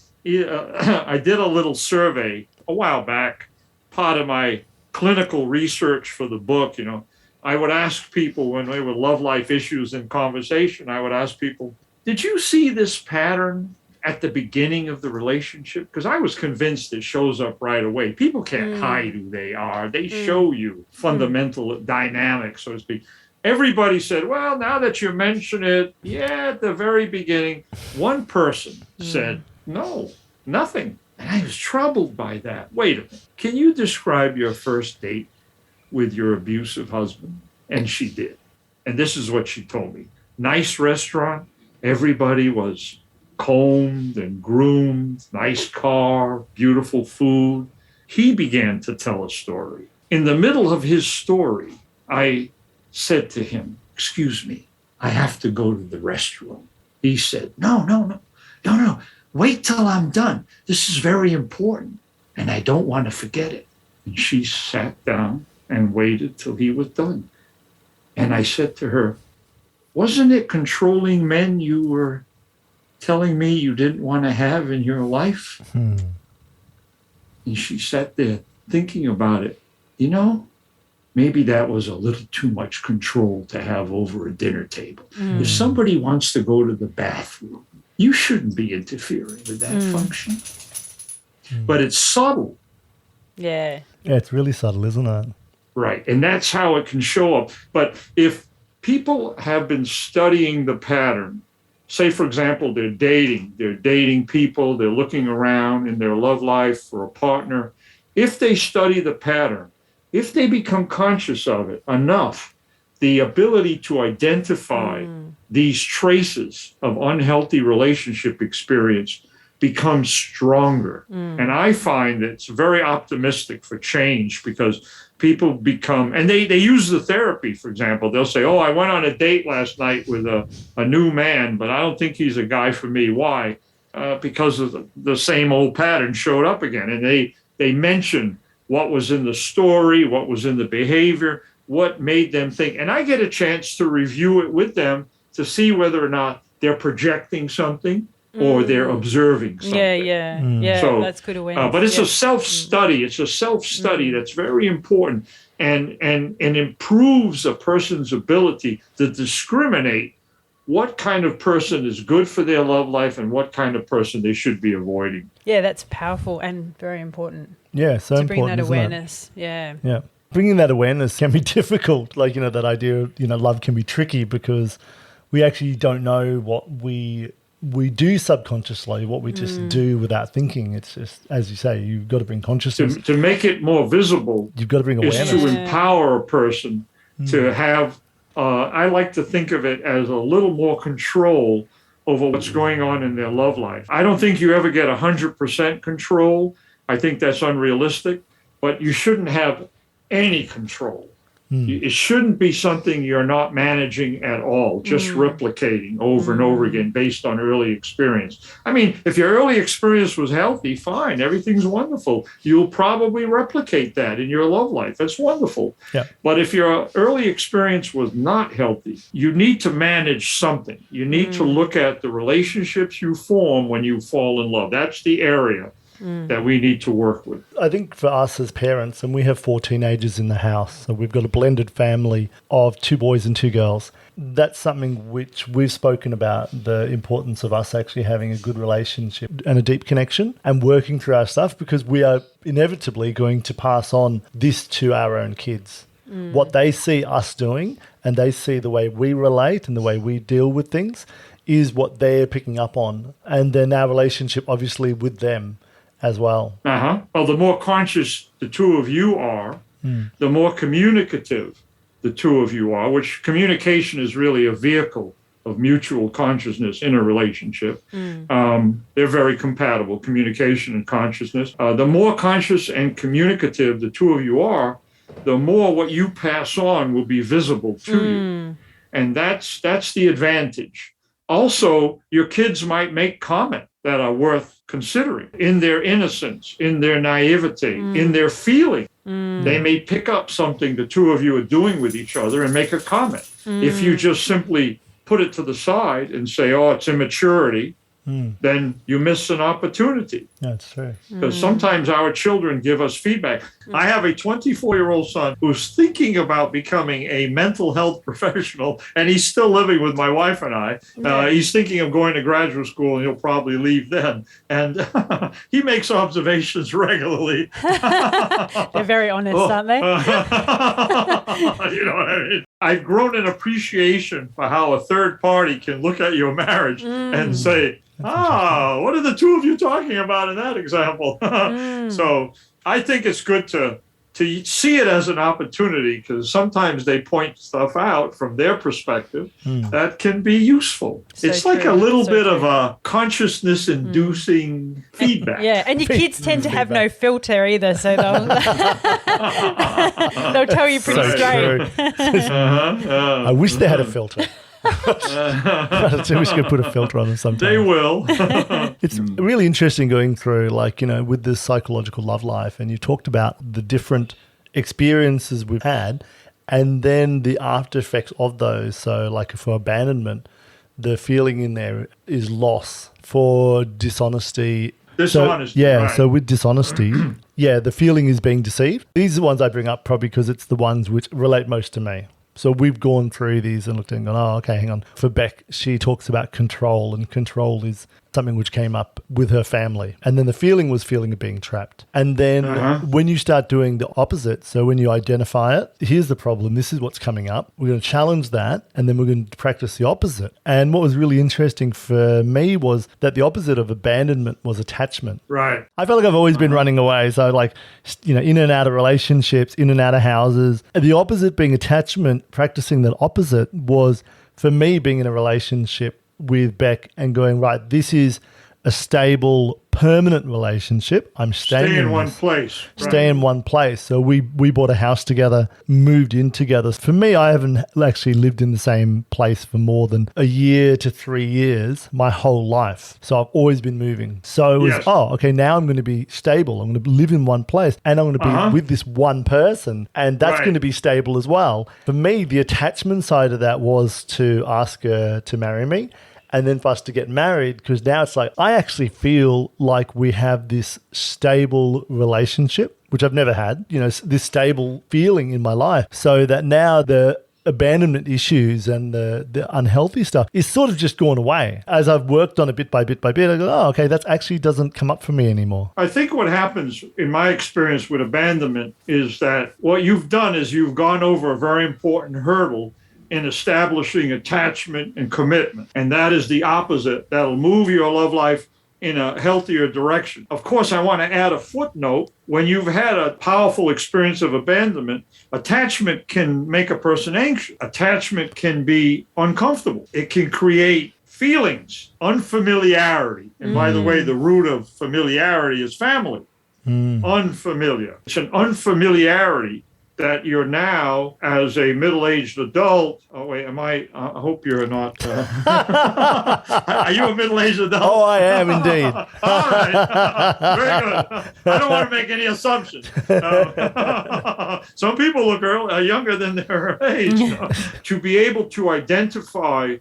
survey a while back, part of my clinical research for the book. You know, I would ask people when they were love life issues in conversation, I would ask people, did you see this pattern at the beginning of the relationship? Because I was convinced it shows up right away. People can't hide who they are. They show you fundamental dynamics, so to speak. Everybody said, well, now that you mention it, yeah, at the very beginning. One person said, no, nothing. And I was troubled by that. Wait a minute. Can you describe your first date with your abusive husband? And she did. And this is what she told me. Nice restaurant. Everybody was combed and groomed. Nice car. Beautiful food. He began to tell a story. In the middle of his story, I said to him, excuse me, I have to go to the restroom. He said, no. Wait till I'm done. This is very important, and I don't want to forget it. And she sat down and waited till he was done. And I said to her, wasn't it controlling men you were telling me you didn't want to have in your life? And she sat there thinking about it. You know, maybe that was a little too much control to have over a dinner table. If somebody wants to go to the bathroom, you shouldn't be interfering with that function. But it's subtle. Yeah. Yeah, it's really subtle, isn't it? Right. And that's how it can show up. But if people have been studying the pattern, say, for example, they're dating people, they're looking around in their love life for a partner. If they study the pattern, if they become conscious of it enough, the ability to identify these traces of unhealthy relationship experience becomes stronger. And I find that it's very optimistic for change because people become, and they use the therapy, for example. They'll say, oh, I went on a date last night with a new man, but I don't think he's a guy for me. Why? Because of the same old pattern showed up again. And they mention what was in the story, what was in the behavior, what made them think. And I get a chance to review it with them to see whether or not they're projecting something or they're observing something. Yeah. So, that's good awareness. But it's a self-study. It's a self-study that's very important and improves a person's ability to discriminate what kind of person is good for their love life and what kind of person they should be avoiding. Yeah, that's powerful and very important. Yeah, so to important, bring that isn't it? awareness. Yeah. Yeah. Bringing that awareness can be difficult. Like, that idea of, love can be tricky because we actually don't know what we do subconsciously, what we just do without thinking. It's just, as you say, you've got to bring consciousness. To make it more visible, You've got to bring awareness. is to empower a person to have, I like to think of it as a little more control over what's going on in their love life. I don't think you ever get 100% control. I think that's unrealistic, but you shouldn't have any control. It shouldn't be something you're not managing at all, just replicating over and over again based on early experience. I mean, if your early experience was healthy, fine, everything's wonderful. You'll probably replicate that in your love life. That's wonderful. Yeah. But if your early experience was not healthy, you need to manage something. You need to look at the relationships you form when you fall in love. That's the area that we need to work with. I think for us as parents, and we have 4 teenagers in the house, so we've got a blended family of 2 boys and 2 girls. That's something which we've spoken about, the importance of us actually having a good relationship and a deep connection and working through our stuff, because we are inevitably going to pass on this to our own kids. What they see us doing and they see the way we relate and the way we deal with things is what they're picking up on. And then our relationship obviously with them as well. Well, the more conscious the 2 of you are, the more communicative the 2 of you are, which communication is really a vehicle of mutual consciousness in a relationship. They're very compatible, communication and consciousness. The more conscious and communicative the 2 of you are, the more what you pass on will be visible to you. And that's the advantage. Also, your kids might make comments that are worth considering in their innocence, in their naivety, in their feeling. They may pick up something the two of you are doing with each other and make a comment. If you just simply put it to the side and say, oh, it's immaturity, then you miss an opportunity. That's true. Because sometimes our children give us feedback. I have a 24-year-old son who's thinking about becoming a mental health professional, and he's still living with my wife and I. He's thinking of going to graduate school, and he'll probably leave then. And he makes observations regularly. They're very honest, aren't they? You know what I mean? I've grown an appreciation for how a third party can look at your marriage and say, what are the two of you talking about in that example? So I think it's good to see it as an opportunity, because sometimes they point stuff out from their perspective that can be useful. So it's like true. a little So bit true. of a consciousness-inducing feedback. Yeah, and your kids tend to have no filter either, so they'll tell you pretty So straight. true. I wish they had a filter. I wish you could put a filter on them sometimes. They will. It's really interesting going through, with this psychological love life, and you talked about the different experiences we've had and then the after effects of those. So for abandonment, the feeling in there is loss. For dishonesty. Dishonesty, right. So with dishonesty, the feeling is being deceived. These are the ones I bring up probably because it's the ones which relate most to me. So we've gone through these and looked and gone, oh, okay, hang on. For Beck, she talks about control, and control is something which came up with her family. And then the feeling was feeling of being trapped. And then when you start doing the opposite, so when you identify it, here's the problem, this is what's coming up. We're going to challenge that, and then we're going to practice the opposite. And what was really interesting for me was that the opposite of abandonment was attachment. Right. I feel like I've always been running away. So in and out of relationships, in and out of houses. The opposite being attachment, practicing that opposite was for me being in a relationship with Beck and going, right, this is a stable, permanent relationship. I'm staying Stay in this. one place. Stay in one place. So we bought a house together, moved in together. For me, I haven't actually lived in the same place for more than a year to 3 years my whole life. So I've always been moving. So it was, now I'm going to be stable. I'm going to live in one place, and I'm going to be with this one person, and that's going to be stable as well. For me, the attachment side of that was to ask her to marry me. And then for us to get married, because now it's like, I actually feel like we have this stable relationship, which I've never had, this stable feeling in my life. So that now the abandonment issues and the unhealthy stuff is sort of just gone away. As I've worked on it bit by bit, I go, oh, okay, that actually doesn't come up for me anymore. I think what happens in my experience with abandonment is that what you've done is you've gone over a very important hurdle in establishing attachment and commitment. And that is the opposite. That'll move your love life in a healthier direction. Of course, I want to add a footnote. When you've had a powerful experience of abandonment, attachment can make a person anxious. Attachment can be uncomfortable. It can create feelings, unfamiliarity. And by the way, the root of familiarity is family. Unfamiliar. It's an unfamiliarity that you're now, as a middle-aged adult. Oh wait, I hope you're not. Are you a middle-aged adult? Oh, I am indeed. All right, very good. I don't want to make any assumptions. Some people look younger than their age. To be able to identify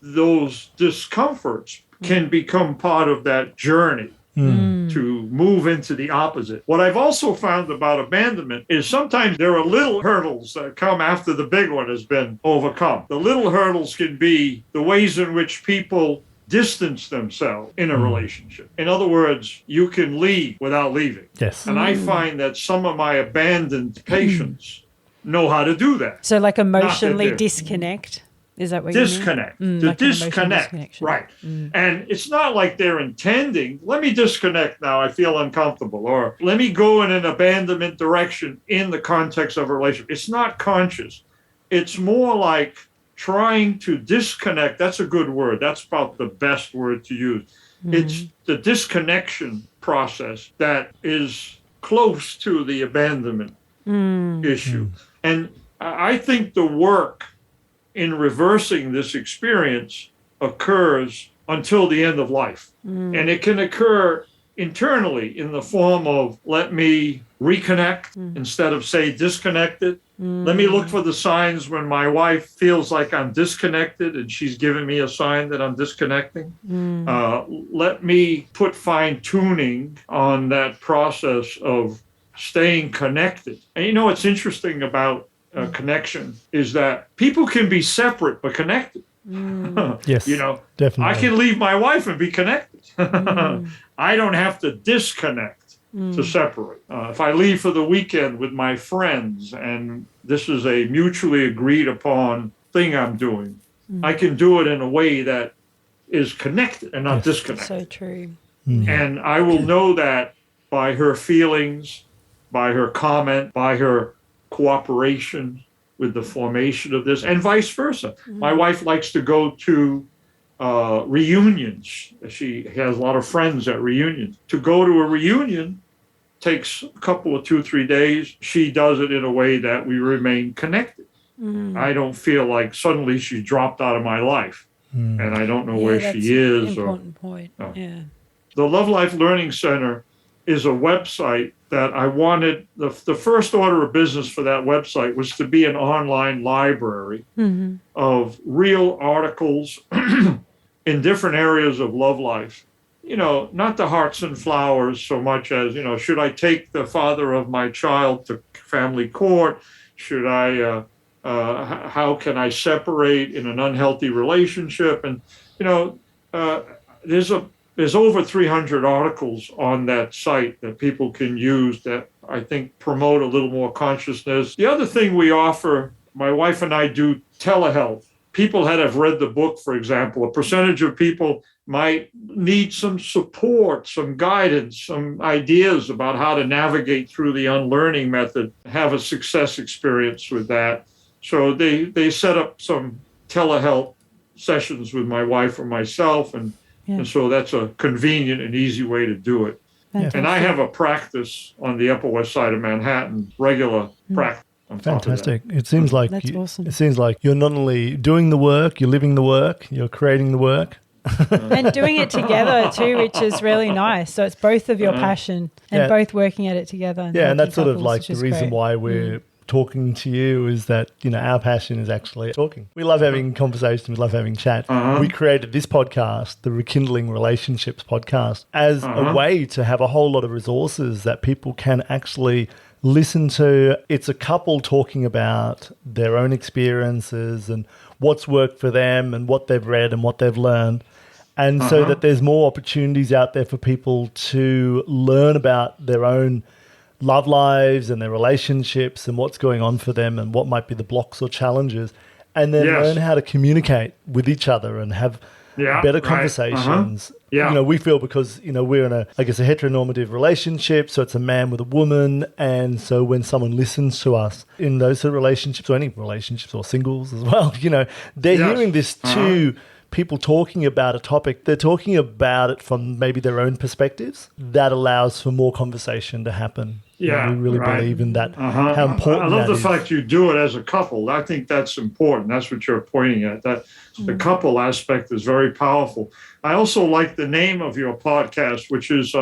those discomforts can become part of that journey. To move into the opposite. What I've also found about abandonment is sometimes there are little hurdles that come after the big one has been overcome. The little hurdles can be the ways in which people distance themselves in a relationship. In other words, you can leave without leaving. Yes. And I find that some of my abandoned patients know how to do that. So emotionally they're- disconnect. Is that what you mean? Disconnect. To like an emotional disconnect. disconnection. Right. And it's not like they're intending, let me disconnect now, I feel uncomfortable, or let me go in an abandonment direction in the context of a relationship. It's not conscious. It's more like trying to disconnect. That's a good word. That's about the best word to use. It's the disconnection process that is close to the abandonment issue. And I think the work in reversing this experience occurs until the end of life. And it can occur internally in the form of let me reconnect instead of say disconnected. Let me look for the signs when my wife feels like I'm disconnected and she's giving me a sign that I'm disconnecting. Let me put fine tuning on that process of staying connected. And you know what's interesting about connection is that people can be separate but connected. Yes, You know, definitely. I can leave my wife and be connected. I don't have to disconnect to separate. If I leave for the weekend with my friends and this is a mutually agreed upon thing I'm doing, I can do it in a way that is connected and not disconnected. So true. And I will know that by her feelings, by her comment, by her cooperation with the formation of this, and vice versa. My wife likes to go to reunions. She has a lot of friends at reunions. To go to a reunion takes a couple of 2-3 days. She does it in a way that we remain connected. I don't feel like suddenly she dropped out of my life and I don't know where she is. Important point. No. Yeah. The Love Life Learning Center is a website that I wanted. The first order of business for that website was to be an online library of real articles in different areas of love life. You know, not the hearts and flowers so much as, you know, should I take the father of my child to family court? Should I, how can I separate in an unhealthy relationship? And, you know, there's over 300 articles on that site that people can use that I think promote a little more consciousness. The other thing we offer, my wife and I do telehealth. People that have read the book, for example, a percentage of people might need some support, some guidance, some ideas about how to navigate through the unlearning method, have a success experience with that. So they set up some telehealth sessions with my wife or myself, and so that's a convenient and easy way to do it. Fantastic. And I have a practice on the Upper West Side of Manhattan, regular practice. Fantastic. It seems like That's awesome. It seems like you're not only doing the work, you're living the work, you're creating the work. And doing it together too, which is really nice. So it's both of your passion and both working at it together. Yeah, and that's sort of couples, like which the is reason great. why we're talking to you is that, you know, our passion is actually talking. We love having conversations, we love having chat. We created this podcast, the Rekindling Relationships podcast, as a way to have a whole lot of resources that people can actually listen to. It's a couple talking about their own experiences and what's worked for them and what they've read and what they've learned. And so that there's more opportunities out there for people to learn about their own love lives and their relationships and what's going on for them and what might be the blocks or challenges, and then learn how to communicate with each other and have better conversations. You know, we feel because, you know, we're in a heteronormative relationship, so it's a man with a woman, and so when someone listens to us in those sort of relationships, or any relationships or singles as well, you know, they're hearing this too. People talking about a topic, they're talking about it from maybe their own perspectives. That allows for more conversation to happen. Yeah, we really believe in that. How important I love that the is. fact you do it as a couple. I think that's important. That's what you're pointing at. That the couple aspect is very powerful. I also like the name of your podcast, which is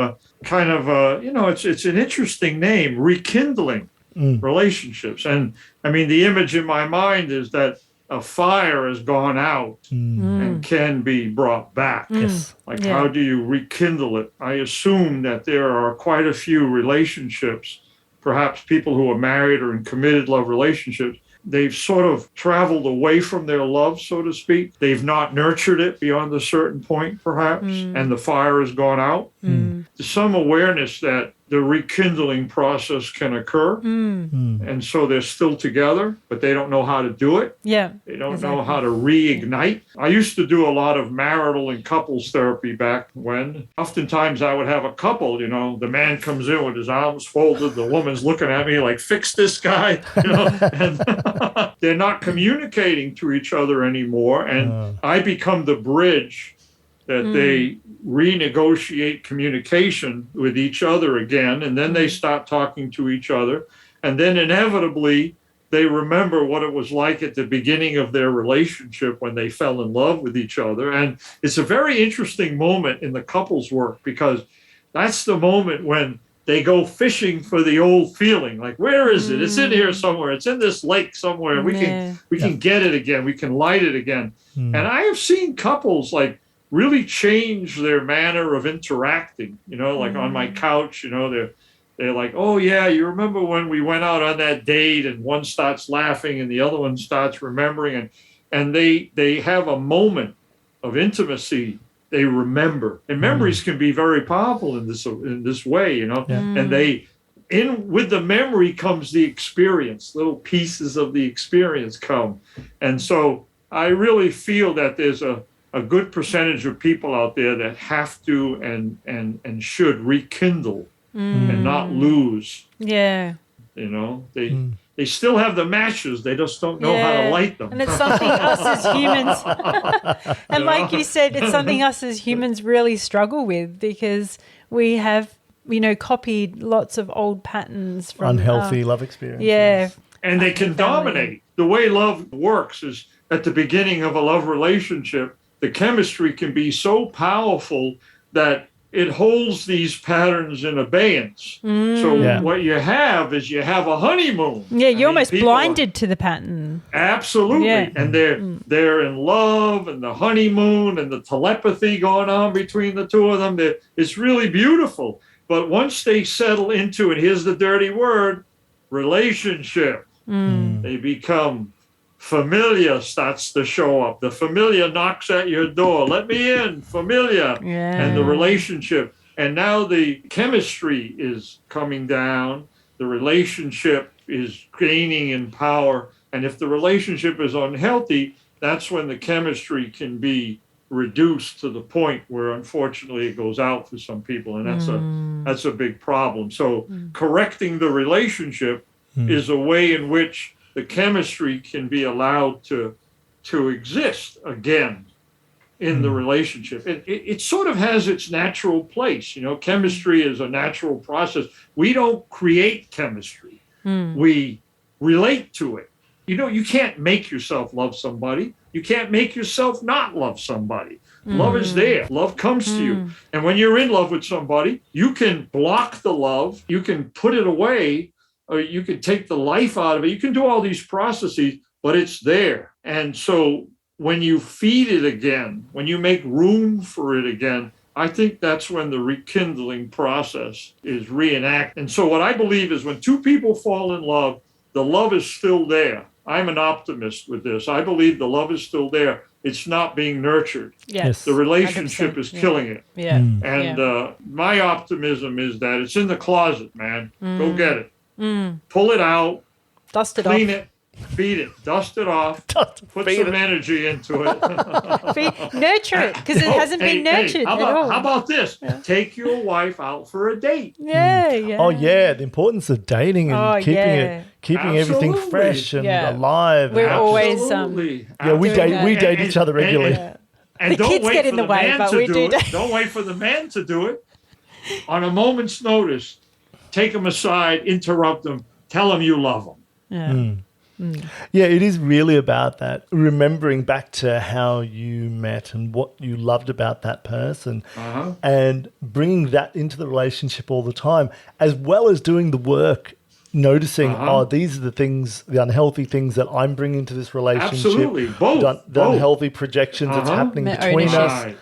kind of you know, it's an interesting name, Rekindling Relationships. And I mean, the image in my mind is that a fire has gone out and can be brought back. Yes. Like, how do you rekindle it? I assume that there are quite a few relationships, perhaps people who are married or in committed love relationships. They've sort of traveled away from their love, so to speak. They've not nurtured it beyond a certain point, perhaps, and the fire has gone out. There's some awareness that the rekindling process can occur. And so they're still together, but they don't know how to do it. Yeah. They don't know how to reignite. I used to do a lot of marital and couples therapy back when. Oftentimes I would have a couple, you know, the man comes in with his arms folded, the woman's looking at me like, fix this guy, you know, and they're not communicating to each other anymore. And I become the bridge that they renegotiate communication with each other again, and then they start talking to each other. And then inevitably, they remember what it was like at the beginning of their relationship when they fell in love with each other. And it's a very interesting moment in the couples work, because that's the moment when they go fishing for the old feeling. Like, where is it? It's in here somewhere. It's in this lake somewhere. We can get it again. We can light it again. And I have seen couples like really change their manner of interacting, like on my couch, they're like, oh yeah, you remember when we went out on that date, and one starts laughing and the other one starts remembering, and they have a moment of intimacy they remember. And memories can be very powerful in this way, and with the memory comes the experience. Little pieces of the experience come. And so I really feel that there's a good percentage of people out there that have to and should rekindle and not lose. Yeah. They still have the matches. They just don't know how to light them. And it's something us as humans, and like you said, it's something us as humans really struggle with, because we have, copied lots of old patterns from unhealthy love experiences. Yeah. And they can dominate. The way love works is at the beginning of a love relationship, the chemistry can be so powerful that it holds these patterns in abeyance. So what you have is you have a honeymoon. Yeah, you're almost blinded to the pattern. Absolutely. Yeah. And they're in love, and the honeymoon and the telepathy going on between the two of them. It's really beautiful. But once they settle into it, here's the dirty word, relationship, they become familiar starts to show up. The familiar knocks at your door. Let me in, familiar. Yeah. And the relationship. And now the chemistry is coming down. The relationship is gaining in power. And if the relationship is unhealthy, that's when the chemistry can be reduced to the point where, unfortunately, it goes out for some people. And that's a big problem. So correcting the relationship is a way in which the chemistry can be allowed to exist again in the relationship. It sort of has its natural place. Chemistry is a natural process. We don't create chemistry. We relate to it. You can't make yourself love somebody. You can't make yourself not love somebody. Love is there. Love comes to you. And when you're in love with somebody, you can block the love. You can put it away, or you can take the life out of it. You can do all these processes, but it's there. And so when you feed it again, when you make room for it again, I think that's when the rekindling process is reenacted. And so what I believe is when two people fall in love, the love is still there. I'm an optimist with this. I believe the love is still there. It's not being nurtured. Yes. The relationship is killing it. Yeah. And my optimism is that it's in the closet, man. Go get it. Pull it out, dust it clean off. it, feed it, dust it off, put some energy into it. Nurture it, because it hasn't been nurtured how at all. How about this? Yeah. Take your wife out for a date. Yeah. Oh yeah, the importance of dating and keeping everything fresh and alive. We're always we date each other regularly. And the don't kids wait get for in the way, man but to we do do. it. Don't wait for the man to do it. On a moment's notice, take him aside, interrupt him, tell him you love him. Yeah, it is really about that. Remembering back to how you met and what you loved about that person and bringing that into the relationship all the time, as well as doing the work, noticing, these are the things, the unhealthy things that I'm bringing to this relationship. Absolutely, both. The unhealthy projections that's happening between us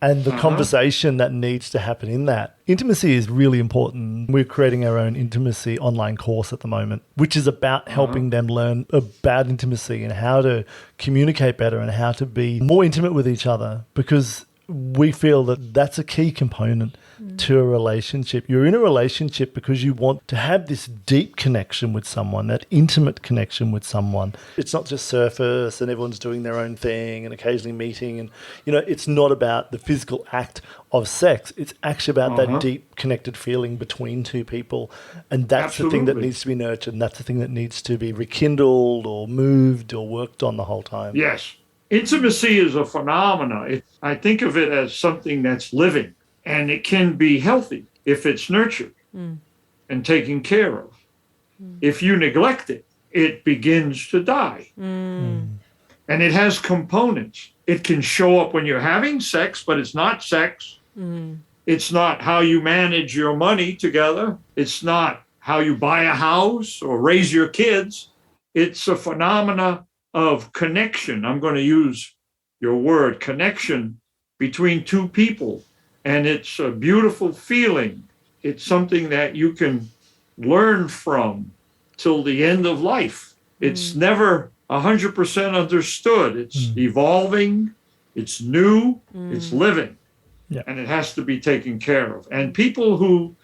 and the conversation that needs to happen in that. Intimacy is really important. We're creating our own intimacy online course at the moment, which is about helping them learn about intimacy and how to communicate better and how to be more intimate with each other, because we feel that that's a key component to a relationship. You're in a relationship because you want to have this deep connection with someone, that intimate connection with someone. It's not just surface and everyone's doing their own thing and occasionally meeting. And, it's not about the physical act of sex. It's actually about that deep connected feeling between two people. And that's the thing that needs to be nurtured. And that's the thing that needs to be rekindled or moved or worked on the whole time. Yes. Intimacy is a phenomenon. I think of it as something that's living. And it can be healthy if it's nurtured and taken care of. If you neglect it, it begins to die. And it has components. It can show up when you're having sex, but it's not sex. It's not how you manage your money together. It's not how you buy a house or raise your kids. It's a phenomena of connection. I'm going to use your word, connection between two people. And it's a beautiful feeling. It's something that you can learn from till the end of life. It's never 100% understood. It's evolving, it's new, it's living, and it has to be taken care of. And people who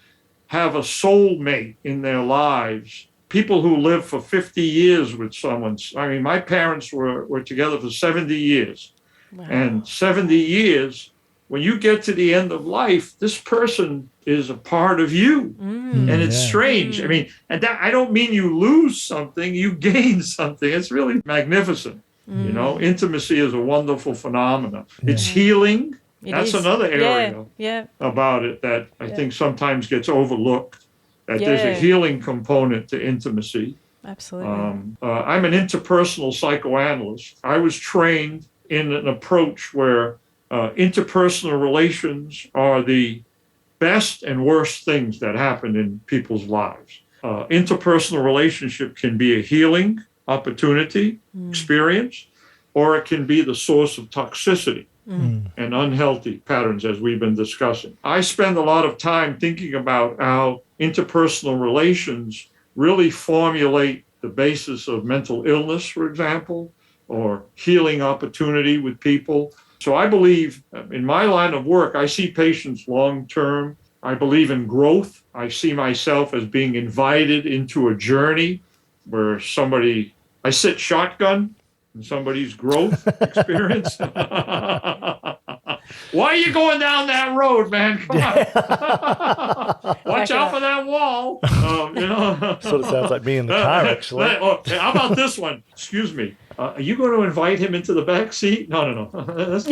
have a soulmate in their lives, people who live for 50 years with someone. I mean, my parents were together for 70 years. Wow. And 70 years, when you get to the end of life, this person is a part of you. And it's strange. I mean, and that, I don't mean you lose something, you gain something. It's really magnificent. You know, intimacy is a wonderful phenomenon. It's healing. That's another area about it that I think sometimes gets overlooked, that there's a healing component to intimacy. Absolutely. I'm an interpersonal psychoanalyst. I was trained in an approach where interpersonal relations are the best and worst things that happen in people's lives. Interpersonal relationship can be a healing opportunity, experience, or it can be the source of toxicity and unhealthy patterns, as we've been discussing. I spend a lot of time thinking about how interpersonal relations really formulate the basis of mental illness, for example, or healing opportunity with people. So I believe in my line of work, I see patients long-term. I believe in growth. I see myself as being invited into a journey where I sit shotgun in somebody's growth experience. Why are you going down that road, man? Come on. Watch out for that wall. Sort of sounds like me in the car, actually. How about this one? Excuse me. Are you going to invite him into the back seat? No. That's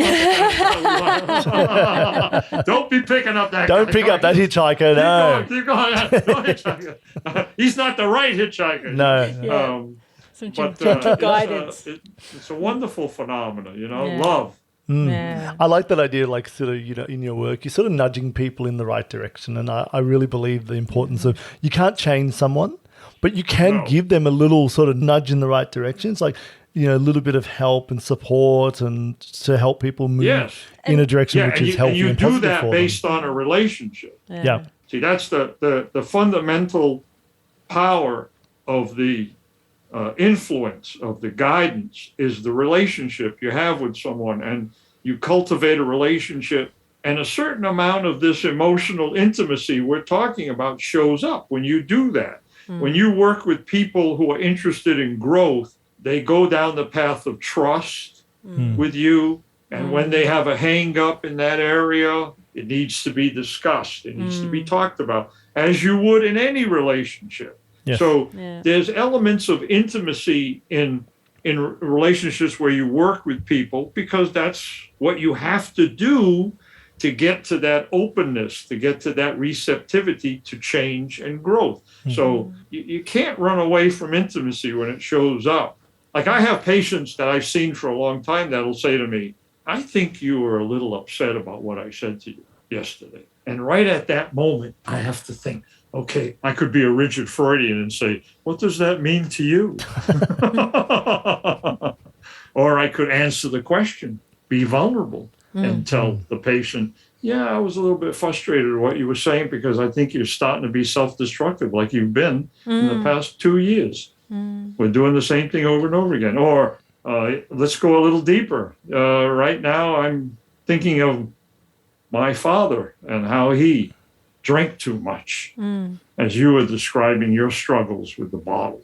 not Don't be picking up that Don't pick up that hitchhiker, no. Keep going. No hitchhiker. He's not the right hitchhiker. No. Some gentle guidance. It's a wonderful phenomenon, love. Yeah. I like that idea, like sort of, in your work, you're sort of nudging people in the right direction. And I really believe the importance of, you can't change someone, but you can give them a little sort of nudge in the right direction. It's like, a little bit of help and support and to help people move in a direction which is healthy and positive for them. And you do that based on a relationship. Yeah. See, that's the fundamental power of the influence, of the guidance, is the relationship you have with someone, and you cultivate a relationship, and a certain amount of this emotional intimacy we're talking about shows up when you do that. When you work with people who are interested in growth, they go down the path of trust with you, and when they have a hang up in that area, it needs to be discussed. It needs to be talked about, as you would in any relationship. Yes. So there's elements of intimacy in relationships where you work with people, because that's what you have to do to get to that openness, to get to that receptivity to change and growth. So you can't run away from intimacy when it shows up. Like, I have patients that I've seen for a long time that'll say to me, I think you were a little upset about what I said to you yesterday. And right at that moment, I have to think, okay, I could be a rigid Freudian and say, what does that mean to you? Or I could answer the question, be vulnerable, and tell the patient, I was a little bit frustrated with what you were saying, because I think you're starting to be self-destructive like you've been in the past 2 years. We're doing the same thing over and over again. Or let's go a little deeper. Right now, I'm thinking of my father and how he drank too much, as you were describing your struggles with the bottle.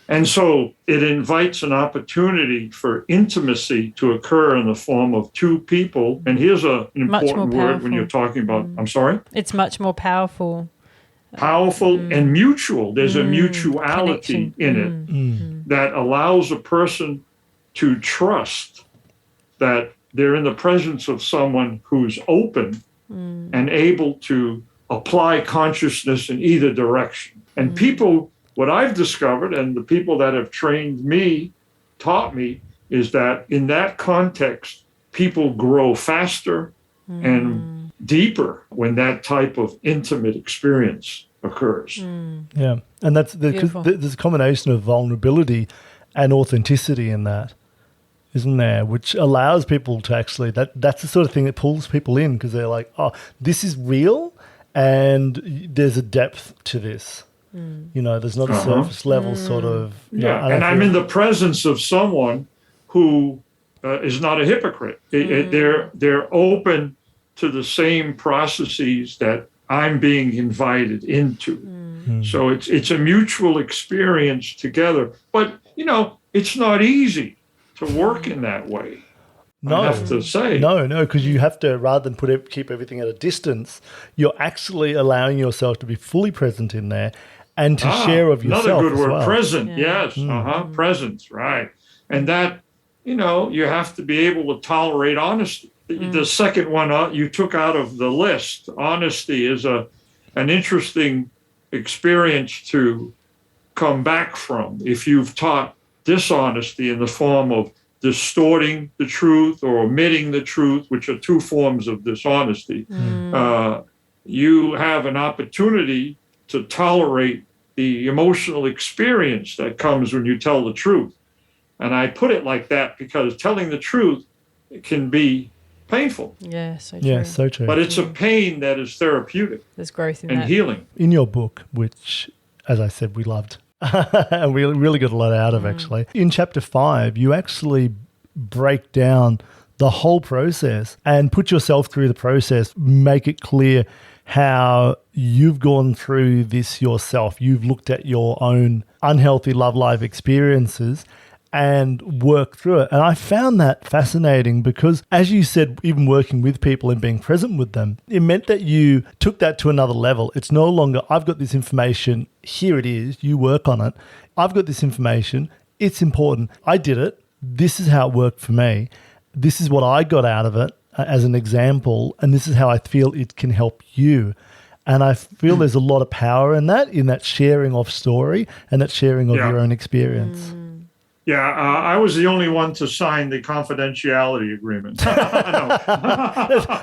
And so it invites an opportunity for intimacy to occur in the form of two people. And here's an important word when you're talking about, I'm sorry? It's much more powerful. Powerful and mutual. There's a mutuality in it that allows a person to trust that they're in the presence of someone who's open and able to apply consciousness in either direction. And people what I've discovered, and the people that have trained me, taught me, is that in that context, people grow faster and deeper when that type of intimate experience occurs. Yeah, and that's Beautiful. there's a combination of vulnerability and authenticity in that, isn't there? Which allows people to actually that's the sort of thing that pulls people in because they're like, oh, this is real, and there's a depth to this. You know, there's not a surface level sort of. Yeah, and I'm in the presence of someone who is not a hypocrite. They're open to the same processes that I'm being invited into. So it's a mutual experience together. But it's not easy to work in that way. No, I have to say. No, because you have to, rather than keep everything at a distance, you're actually allowing yourself to be fully present in there and to share of yourself. Another good as word, well. present. Yeah. Yes, presence, right. And that, you have to be able to tolerate honesty. The second one you took out of the list, honesty, is an interesting experience to come back from if you've taught dishonesty in the form of distorting the truth or omitting the truth, which are two forms of dishonesty. You have an opportunity to tolerate the emotional experience that comes when you tell the truth. And I put it like that because telling the truth can be painful. Yeah, so true. Yeah, so true. But it's a pain that is therapeutic There's growth in and that. healing. In your book, which, as I said, we loved and we really got a lot out of, actually. In chapter 5, you actually break down the whole process and put yourself through the process, make it clear how you've gone through this yourself. You've looked at your own unhealthy love life experiences and work through it. And I found that fascinating because, as you said, even working with people and being present with them, it meant that you took that to another level. It's no longer, I've got this information, here it is, you work on it. I've got this information, it's important. I did it. This is how it worked for me. This is what I got out of it as an example, and this is how I feel it can help you. And I feel there's a lot of power in that sharing of story and that sharing of your own experience. Yeah, I was the only one to sign the confidentiality agreement. No.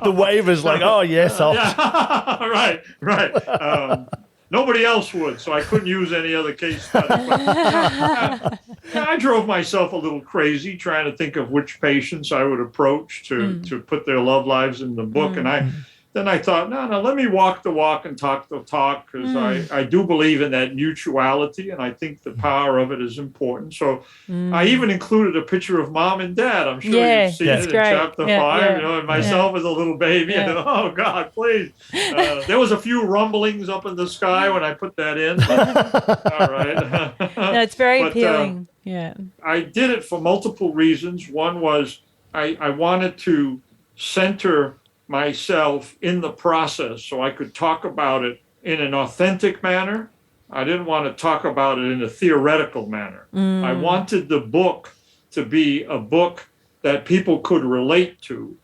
The waiver's like, oh, yes, I'll... Yeah. Right. Nobody else would, so I couldn't use any other case study. But, I drove myself a little crazy trying to think of which patients I would approach to put their love lives in the book. And then I thought, no, let me walk the walk and talk the talk, because I do believe in that mutuality, and I think the power of it is important. So I even included a picture of mom and dad. I'm sure you've seen it in chapter 5, and myself as a little baby. And oh, God, please. There was a few rumblings up in the sky when I put that in. But, all right. No, it's very appealing. I did it for multiple reasons. One was I wanted to center myself in the process so I could talk about it in an authentic manner. I didn't want to talk about it in a theoretical manner. I wanted the book to be a book that people could relate to.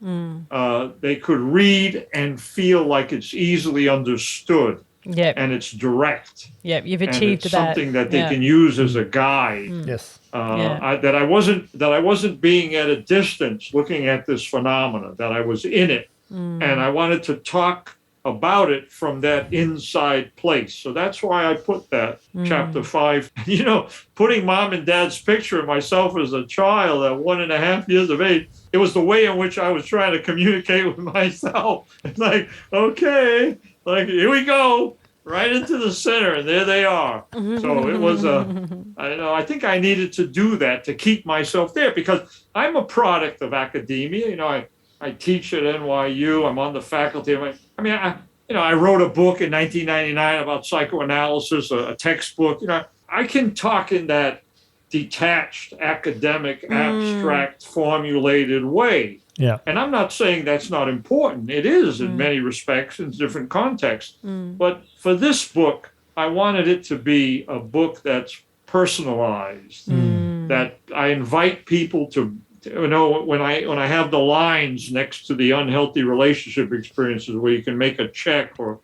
They could read and feel like it's easily understood. And it's direct. You've achieved it's that. Something that they can use as a guide. Yes. That I wasn't being at a distance looking at this phenomena, that I was in it. And I wanted to talk about it from that inside place. So that's why I put that chapter 5. Putting mom and dad's picture of myself as a child at 1.5 years of age, it was the way in which I was trying to communicate with myself. It's like, okay, here we go, right into the center, and there they are. So it was I think I needed to do that to keep myself there, because I'm a product of academia. I teach at NYU. I'm on the faculty. I wrote a book in 1999 about psychoanalysis, a textbook. I can talk in that detached, academic, abstract, formulated way. Yeah. And I'm not saying that's not important. It is in many respects, in different contexts. But for this book, I wanted it to be a book that's personalized, that I invite people to, when I have the lines next to the unhealthy relationship experiences where you can make a check or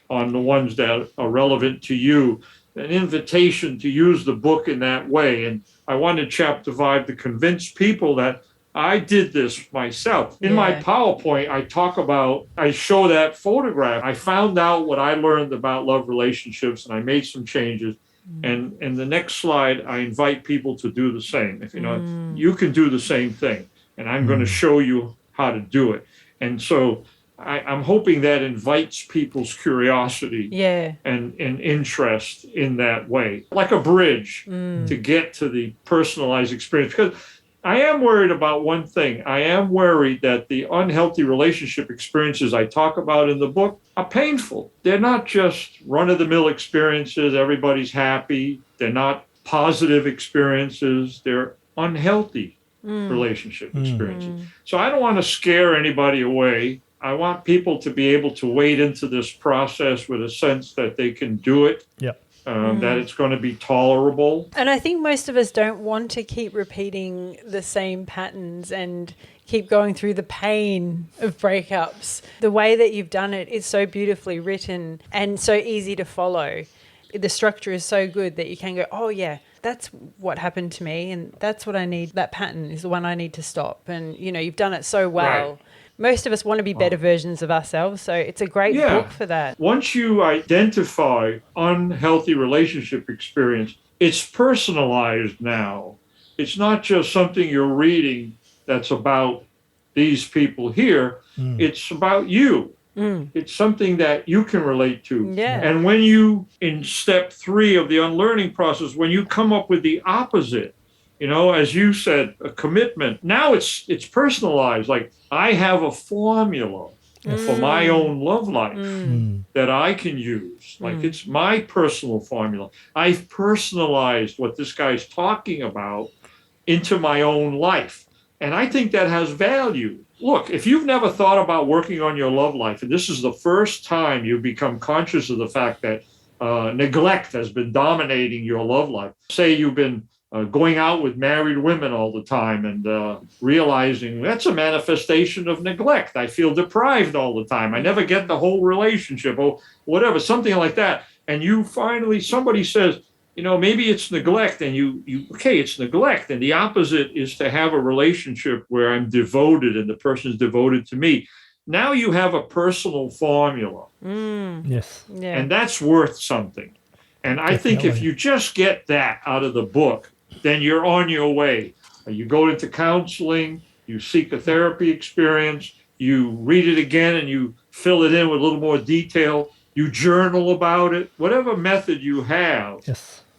on the ones that are relevant to you, an invitation to use the book in that way. And I wanted chapter 5 to convince people that I did this myself. In my PowerPoint, I show that photograph. I found out what I learned about love relationships, and I made some changes. And in the next slide, I invite people to do the same. If you can do the same thing, and I'm going to show you how to do it. And so I'm hoping that invites people's curiosity and interest in that way, like a bridge to get to the personalized experience. Because I am worried about one thing. I am worried that the unhealthy relationship experiences I talk about in the book are painful. They're not just run-of-the-mill experiences, everybody's happy. They're not positive experiences. They're unhealthy relationship experiences. So I don't want to scare anybody away. I want people to be able to wade into this process with a sense that they can do it. That it's going to be tolerable. And I think most of us don't want to keep repeating the same patterns and keep going through the pain of breakups. The way that you've done it is so beautifully written and so easy to follow. The structure is so good that you can go, oh yeah, that's what happened to me and that's what I need. That pattern is the one I need to stop. And, you've done it so well. Right. Most of us want to be better versions of ourselves, so it's a great book for that. Once you identify unhealthy relationship experience, it's personalized now. It's not just something you're reading that's about these people here. It's about you. It's something that you can relate to. And when you, in step 3 of the unlearning process, when you come up with the opposite, as you said, a commitment. Now it's personalized. Like I have a formula for my own love life that I can use. Like it's my personal formula. I've personalized what this guy's talking about into my own life. And I think that has value. Look, if you've never thought about working on your love life, and this is the first time you've become conscious of the fact that neglect has been dominating your love life. Say you've been going out with married women all the time and realizing that's a manifestation of neglect. I feel deprived all the time. I never get the whole relationship or whatever, something like that. And you finally, somebody says, maybe it's neglect and okay, it's neglect. And the opposite is to have a relationship where I'm devoted and the person's devoted to me. Now you have a personal formula. Yes. Yeah. And that's worth something. And I think if you just get that out of the book, then you're on your way. You go into counseling, you seek a therapy experience, you read it again and you fill it in with a little more detail, you journal about it, whatever method you have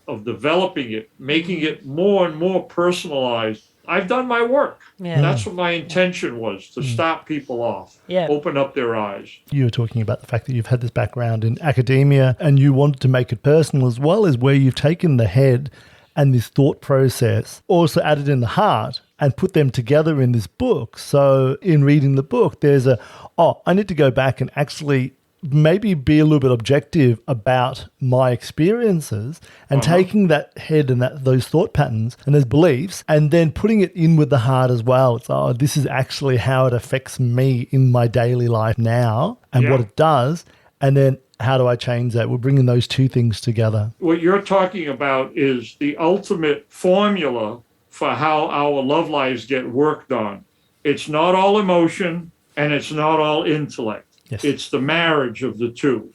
of developing it, making it more and more personalized. I've done my work. That's what my intention was, to stop people off, open up their eyes. You were talking about the fact that you've had this background in academia and you wanted to make it personal, as well as where you've taken the head and this thought process, also added in the heart and put them together in this book. So in reading the book, there's I need to go back and actually maybe be a little bit objective about my experiences and taking that head and those thought patterns and those beliefs and then putting it in with the heart as well. It's, this is actually how it affects me in my daily life now and what it does. And then how do I change that? We're bringing those two things together. What you're talking about is the ultimate formula for how our love lives get worked on. It's not all emotion and it's not all intellect. It's the marriage of the two.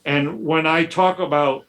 And when I talk about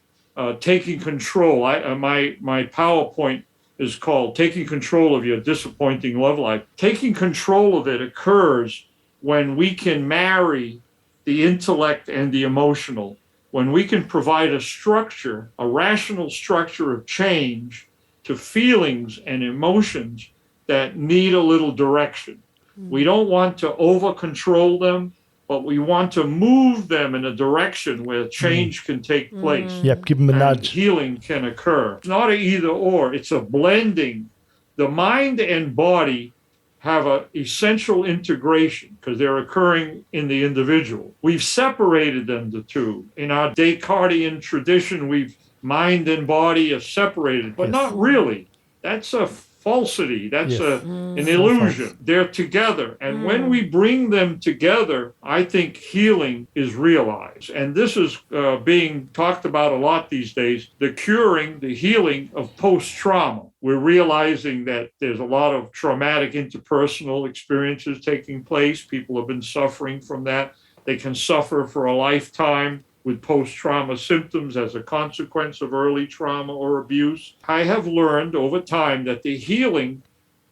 taking control, my PowerPoint is called Taking Control of Your Disappointing Love Life. Taking control of it occurs when we can marry the intellect and the emotional, when we can provide a structure, a rational structure of change to feelings and emotions that need a little direction. We don't want to over-control them, but we want to move them in a direction where change can take place. Give them a nudge. Healing can occur. It's not an either or, it's a blending. The mind and body have an essential integration because they're occurring in the individual. We've separated them, the two. In our Descartesian tradition, mind and body are separated, but not really. That's a falsity. That's Yes. an illusion. They're together. And when we bring them together, I think healing is realized. And this is being talked about a lot these days, the curing, the healing of post-trauma. We're realizing that there's a lot of traumatic interpersonal experiences taking place. People have been suffering from that. They can suffer for a lifetime with post-trauma symptoms as a consequence of early trauma or abuse. I have learned over time that the healing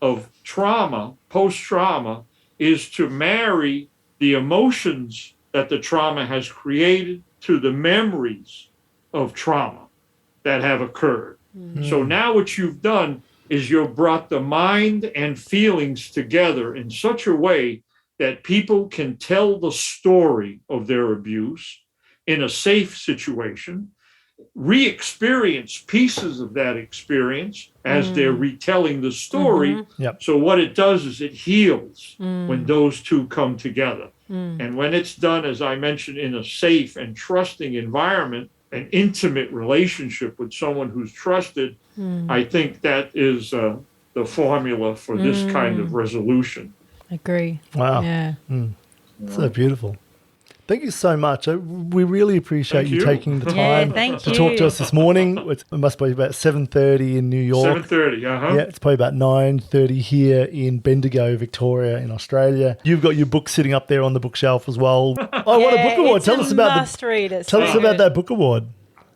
of trauma, post-trauma, is to marry the emotions that the trauma has created to the memories of trauma that have occurred. So now what you've done is you've brought the mind and feelings together in such a way that people can tell the story of their abuse in a safe situation, re-experience pieces of that experience as they're retelling the story. Yep. So what it does is it heals when those two come together. And when it's done, as I mentioned, in a safe and trusting environment, an intimate relationship with someone who's trusted, I think that is the formula for this kind of resolution. Agree. Wow. Yeah. So beautiful. Thank you so much. We really appreciate Thank you you. taking the Yeah, time thank to you. talk to us this morning. It must be about 7:30 in New York. 7:30, Yeah, it's probably about 9:30 here in Bendigo, Victoria, in Australia. You've got your book sitting up there on the bookshelf as well. Oh, what a book award! It's Tell us about must read. It's tell so us about good. that book award.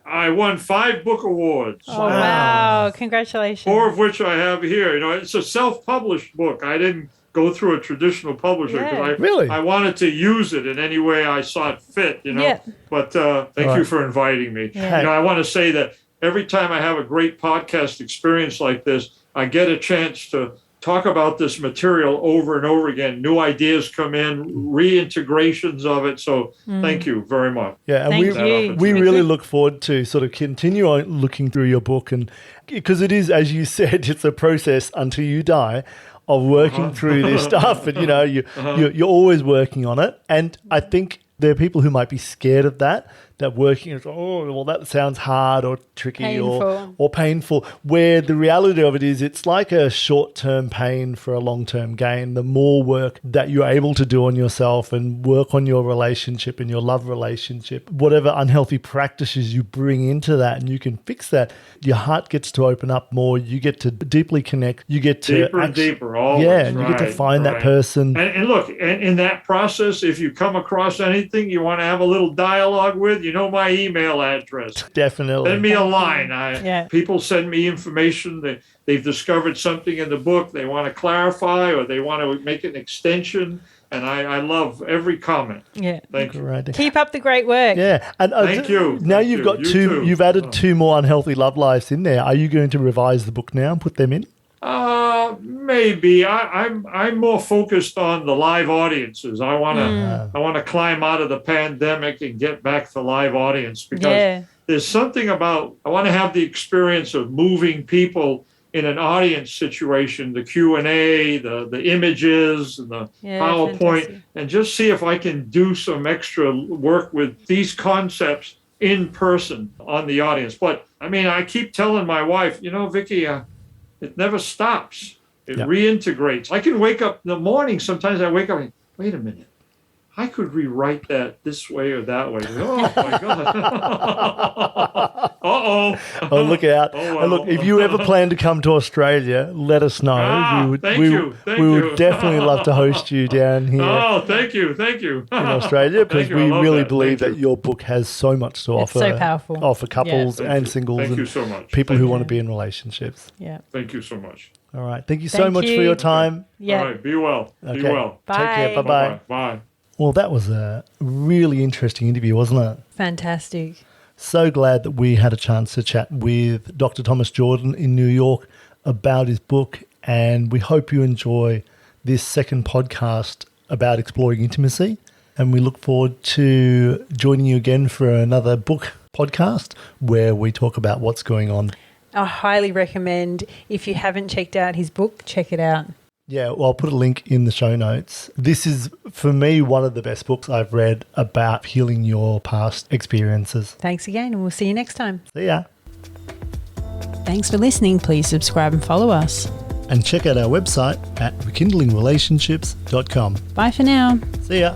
I won 5 book awards. Oh, wow. Congratulations. 4 of which I have here. You know, it's a self-published book. I didn't go through a traditional publisher because Yeah. Really? I wanted to use it in any way I saw it fit, you know. Yeah. But thank you for inviting me. Yeah. You know, I want to say that every time I have a great podcast experience like this, I get a chance to talk about this material over and over again. New ideas come in, reintegrations of it. So thank you very much. Yeah, and Thank you. we really look forward to sort of continue on looking through your book, and because it is, as you said, it's a process until you die of working through this stuff, and you know you're always working on it. And I think there are people who might be scared of that working is, oh, well, that sounds hard or tricky Painful. or painful, where the reality of it is it's like a short-term pain for a long-term gain. The more work that you're able to do on yourself and work on your relationship and your love relationship, whatever unhealthy practices you bring into that, and you can fix that, your heart gets to open up more, you get to deeply connect, you get to Deeper and deeper, always. yeah, and you get to find that person. And look, and in that process, if you come across anything you want to have a little dialogue with, you know my email address. Definitely. Send me a line. Yeah. People send me information that they've discovered something in the book they want to clarify or they want to make an extension. And I love every comment. Yeah. Thank you. Right. Keep up the great work. Yeah, and Thank you. Now Thank you've you. got You two. too. You've added 2 more unhealthy love lives in there. Are you going to revise the book now and put them in? Maybe I'm more focused on the live audiences. I want to climb out of the pandemic and get back to live audience because there's something about I want to have the experience of moving people in an audience situation, the Q&A, the images, and the PowerPoint, fantastic. and just see if I can do some extra work with these concepts in person on the audience. But I mean, I keep telling my wife, you know, Vicky, it never stops. It reintegrates. I can wake up in the morning. Sometimes I wake up and wait a minute. I could rewrite that this way or that way. Oh my God. Uh-oh. Oh, look out. Oh, And look, if you ever plan to come to Australia, let us know. Thank we you. would definitely love to host you down here Oh, thank you. Thank you. in Australia, because Thank you. I we love really that. believe Thank that you. your book has so much to It's offer. so powerful. Offer couples Thank and you. singles Thank and you so much. people Thank who you. want to be in relationships. Yeah. Thank you so much. All right. Thank you so Thank much for you. your time. Yeah. All right. Be well. Okay. Be well. Take care. Bye. Bye-bye. Bye. Well, that was a really interesting interview, wasn't it? Fantastic. So glad that we had a chance to chat with Dr. Thomas Jordan in New York about his book, and we hope you enjoy this second podcast about exploring intimacy, and we look forward to joining you again for another book podcast where we talk about what's going on. I highly recommend, if you haven't checked out his book, check it out. Yeah, well, I'll put a link in the show notes. This is, for me, one of the best books I've read about healing your past experiences. Thanks again, and we'll see you next time. See ya. Thanks for listening. Please subscribe and follow us. And check out our website at rekindlingrelationships.com. Bye for now. See ya.